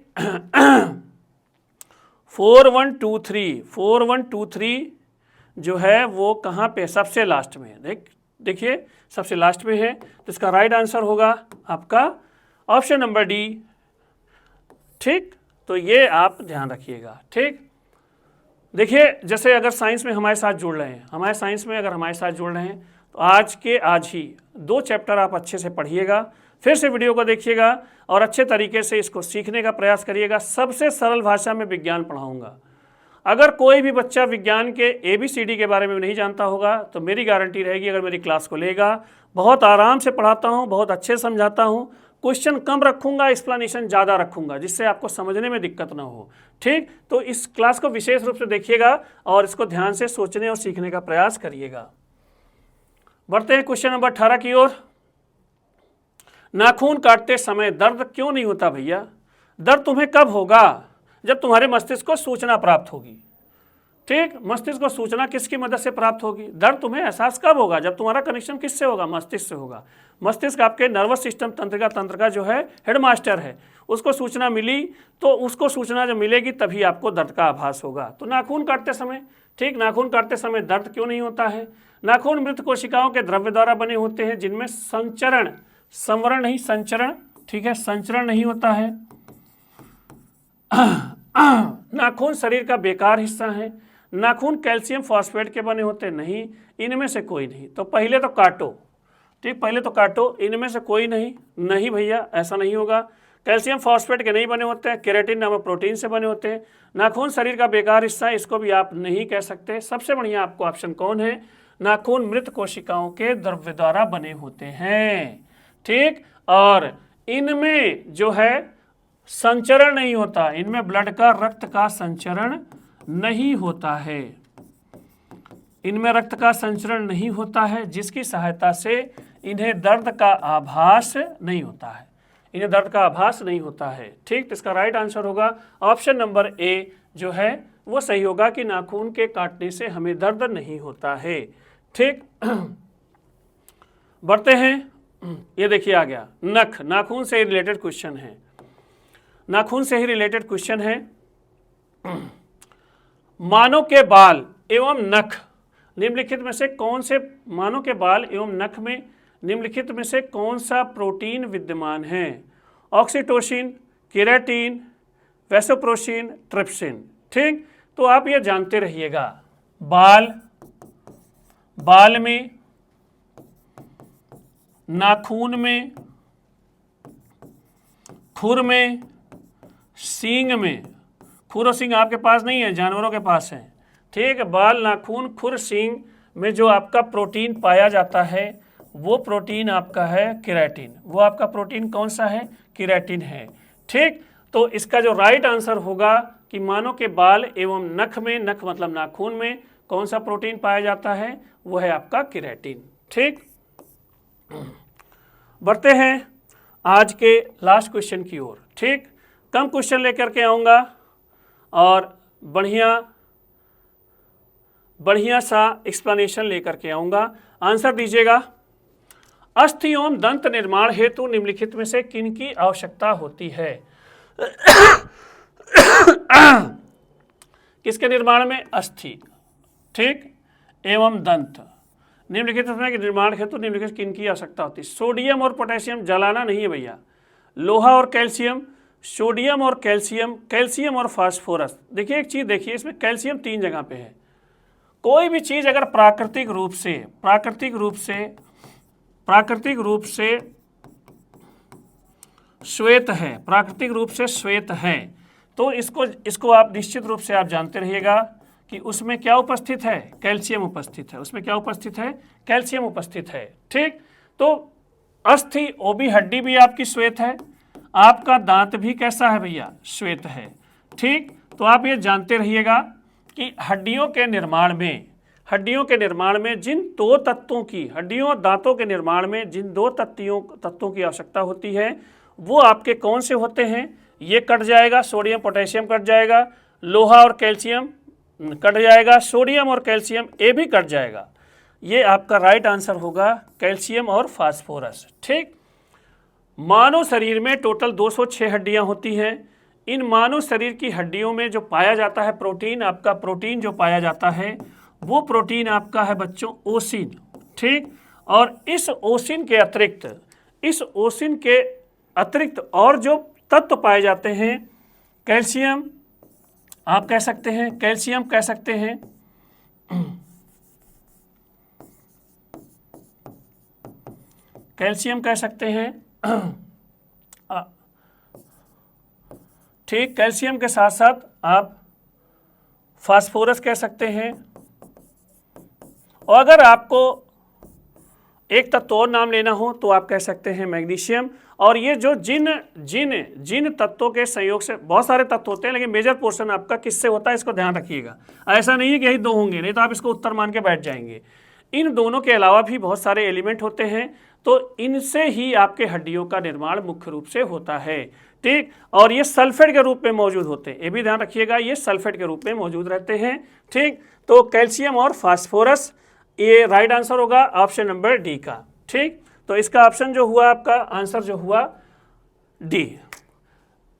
4 1 2 3, 4 1 2 3 जो है वो कहाँ पे, सबसे लास्ट में है। देखिए सबसे लास्ट में है, तो इसका राइट आंसर होगा आपका ऑप्शन नंबर डी। ठीक, तो ये आप ध्यान रखिएगा। ठीक, देखिए जैसे अगर साइंस में हमारे साथ जुड़ रहे हैं, हमारे साइंस में अगर हमारे साथ जुड़ रहे हैं, तो आज ही 2 चैप्टर आप अच्छे से पढ़िएगा, फिर से वीडियो को देखिएगा और अच्छे तरीके से इसको सीखने का प्रयास करिएगा। सबसे सरल भाषा में विज्ञान पढ़ाऊंगा। अगर कोई भी बच्चा विज्ञान के ABCD के बारे में नहीं जानता होगा, तो मेरी गारंटी रहेगी, अगर मेरी क्लास को लेगा, बहुत आराम से पढ़ाता हूँ, बहुत अच्छे समझाता हूँ, क्वेश्चन कम रखूँगा, एक्सप्लेनेशन ज़्यादा रखूँगा, जिससे आपको समझने में दिक्कत ना हो। ठीक, तो इस क्लास को विशेष रूप से देखिएगा और इसको ध्यान से सोचने और सीखने का प्रयास करिएगा। बढ़ते हैं क्वेश्चन नंबर 18 की ओर। नाखून काटते समय दर्द क्यों नहीं होता भैया? दर्द तुम्हें कब होगा? जब तुम्हारे मस्तिष्क को सूचना प्राप्त होगी। ठीक, मस्तिष्क को सूचना किसकी मदद से प्राप्त होगी? दर्द तुम्हें एहसास कब होगा? जब तुम्हारा कनेक्शन किससे होगा? मस्तिष्क से होगा। मस्तिष्क आपके नर्वस सिस्टम तंत्र का जो है हेडमास्टर है। उसको सूचना मिली तो उसको सूचना जब मिलेगी तभी आपको दर्द का आभास होगा। तो नाखून काटते समय, ठीक, नाखून काटते समय दर्द क्यों नहीं होता है? नाखून मृत कोशिकाओं के द्रव्य द्वारा बने होते हैं जिनमें संचरण, संवरण नहीं संचरण, ठीक है, संचरण नहीं होता है। नाखून शरीर का बेकार हिस्सा है। नाखून कैल्शियम फॉस्फेट के बने होते नहीं, इनमें से कोई नहीं। तो पहले तो काटो, ठीक, पहले तो काटो, इनमें से कोई नहीं। नहीं भैया, ऐसा नहीं होगा। कैल्शियम फॉस्फेट के नहीं बने होते हैं, केराटिन नामक प्रोटीन से बने होते हैं। नाखून शरीर का बेकार हिस्सा है, इसको भी आप नहीं कह सकते। सबसे बढ़िया आपको ऑप्शन कौन है? नाखून मृत कोशिकाओं के द्रव्य द्वारा बने होते हैं, ठीक, और इनमें जो है संचरण नहीं होता, इनमें ब्लड का, रक्त का संचरण नहीं होता है। इनमें रक्त का संचरण नहीं होता है, जिसकी सहायता से इन्हें दर्द का आभास नहीं होता है। इन्हें दर्द का आभास नहीं होता है, ठीक। तो इसका राइट आंसर होगा ऑप्शन नंबर ए जो है वो सही होगा कि नाखून के काटने से हमें दर्द नहीं होता है, ठीक। बढ़ते हैं, ये देखिए आ गया नख, नाखून से रिलेटेड क्वेश्चन है, नाखून से ही रिलेटेड क्वेश्चन है। मानव के बाल एवं नख निम्नलिखित में से कौन से, मानव के बाल एवं नख में निम्नलिखित में से कौन सा प्रोटीन विद्यमान है? ऑक्सीटोसिन, केराटिन, वैसोप्रोसिन, ट्रिप्सिन, ठीक। तो आप ये जानते रहिएगा, बाल, बाल में, नाखून में, खुर में, सींग में, खुर और सींग आपके पास नहीं है, जानवरों के पास है, ठीक है। बाल, नाखून, खुर, सींग में जो आपका प्रोटीन पाया जाता है वो प्रोटीन आपका है केराटिन। वो आपका प्रोटीन कौन सा है? केराटिन है, ठीक। तो इसका जो राइट आंसर होगा कि मानव के बाल एवं नख में, नख मतलब नाखून में कौन सा प्रोटीन पाया जाता है? वो है आपका केराटिन, ठीक। बढ़ते हैं आज के लास्ट क्वेश्चन की ओर, ठीक। कम क्वेश्चन लेकर के आऊँगा और बढ़िया सा एक्सप्लेनेशन लेकर के आऊँगा। आंसर दीजिएगा। अस्थि एवं दंत निर्माण हेतु निम्नलिखित में से किन की आवश्यकता होती है? किसके निर्माण में? अस्थि, ठीक, एवं दंत निम्नलिखित में के निर्माण हेतु निम्नलिखित किन की आवश्यकता होती है? सोडियम और पोटेशियम, जलाना नहीं है भैया, लोहा और कैल्शियम, सोडियम और कैल्शियम, कैल्शियम और फास्फोरस। देखिए एक चीज देखिए, इसमें कैल्शियम 3 जगह पे है। कोई भी चीज अगर प्राकृतिक रूप से श्वेत है, प्राकृतिक रूप से श्वेत है, तो इसको आप निश्चित रूप से आप जानते रहिएगा कि उसमें क्या उपस्थित है? कैल्शियम उपस्थित है। उसमें क्या उपस्थित है? कैल्शियम उपस्थित है, ठीक। तो अस्थि, वो भी हड्डी भी आपकी श्वेत है, आपका दांत भी कैसा है भैया? श्वेत है, ठीक। तो आप ये जानते रहिएगा कि हड्डियों के निर्माण में जिन 2 तत्वों की, हड्डियों और दांतों के निर्माण में जिन 2 तत्वों की आवश्यकता होती है वो आपके कौन से होते हैं? ये कट जाएगा, सोडियम पोटेशियम कट जाएगा, लोहा और कैल्शियम कट जाएगा, सोडियम और कैल्शियम ये भी कट जाएगा। ये आपका राइट आंसर होगा कैल्शियम और फास्फोरस, ठीक। मानव शरीर में टोटल 206 हड्डियां होती हैं। इन मानव शरीर की हड्डियों में जो पाया जाता है प्रोटीन, आपका प्रोटीन जो पाया जाता है वो प्रोटीन आपका है बच्चों ओसिन, ठीक। और इस ओसिन के अतिरिक्त और जो तत्व पाए जाते हैं, कैल्शियम आप कह सकते हैं, कैल्शियम कह सकते हैं, कैल्शियम कह सकते हैं, ठीक। कैल्शियम के साथ साथ आप फास्फोरस कह सकते हैं। और अगर आपको एक तत्व और नाम लेना हो तो आप कह सकते हैं मैग्नीशियम। और ये जो जिन तत्वों के संयोग से, बहुत सारे तत्व होते हैं लेकिन मेजर पोर्शन आपका किससे होता है इसको ध्यान रखिएगा। ऐसा नहीं है कि यही 2 होंगे, नहीं तो आप इसको उत्तर मान के बैठ जाएंगे। इन दोनों के अलावा भी बहुत सारे एलिमेंट होते हैं, तो इनसे ही आपके हड्डियों का निर्माण मुख्य रूप से होता है। ठीक, और ये सल्फेट के रूप में मौजूद होते हैं, ये भी ध्यान रखिएगा, ये सल्फेट के रूप में मौजूद रहते हैं। ठीक, तो कैल्शियम और फास्फोरस, ये राइट आंसर होगा ऑप्शन नंबर डी का। ठीक, तो इसका ऑप्शन जो हुआ आपका आंसर जो हुआ डी।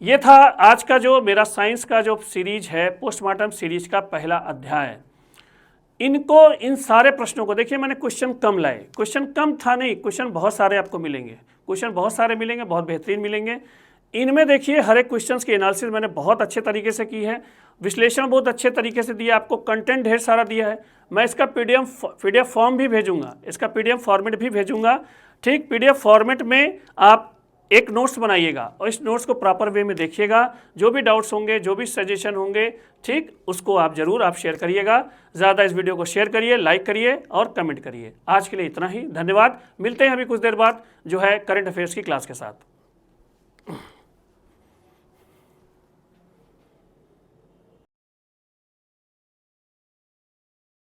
ये था आज का जो मेरा साइंस का जो सीरीज है, पोस्टमार्टम सीरीज का पहला अध्याय। इनको, इन सारे प्रश्नों को देखिए, मैंने क्वेश्चन कम लाए, क्वेश्चन कम था नहीं, क्वेश्चन बहुत सारे आपको मिलेंगे, क्वेश्चन बहुत सारे मिलेंगे, बहुत बेहतरीन मिलेंगे। इनमें देखिए हर एक क्वेश्चंस की एनालिसिस मैंने बहुत अच्छे तरीके से की है, विश्लेषण बहुत अच्छे तरीके से दिया, आपको कंटेंट ढेर सारा दिया है। मैं इसका पीडीएफ फॉर्म भी भेजूंगा, इसका पीडीएफ फॉर्मेट भी भेजूंगा। ठीक, पीडीएफ फॉर्मेट में आप एक नोट्स बनाइएगा और इस नोट्स को प्रॉपर वे में देखिएगा, जो भी डाउट्स होंगे, जो भी सजेशन होंगे, ठीक, उसको आप जरूर आप शेयर करिएगा। ज़्यादा इस वीडियो को शेयर करिए, लाइक करिए और कमेंट करिए। आज के लिए इतना ही, धन्यवाद। मिलते हैं अभी कुछ देर बाद जो है करंट अफेयर्स की क्लास के साथ।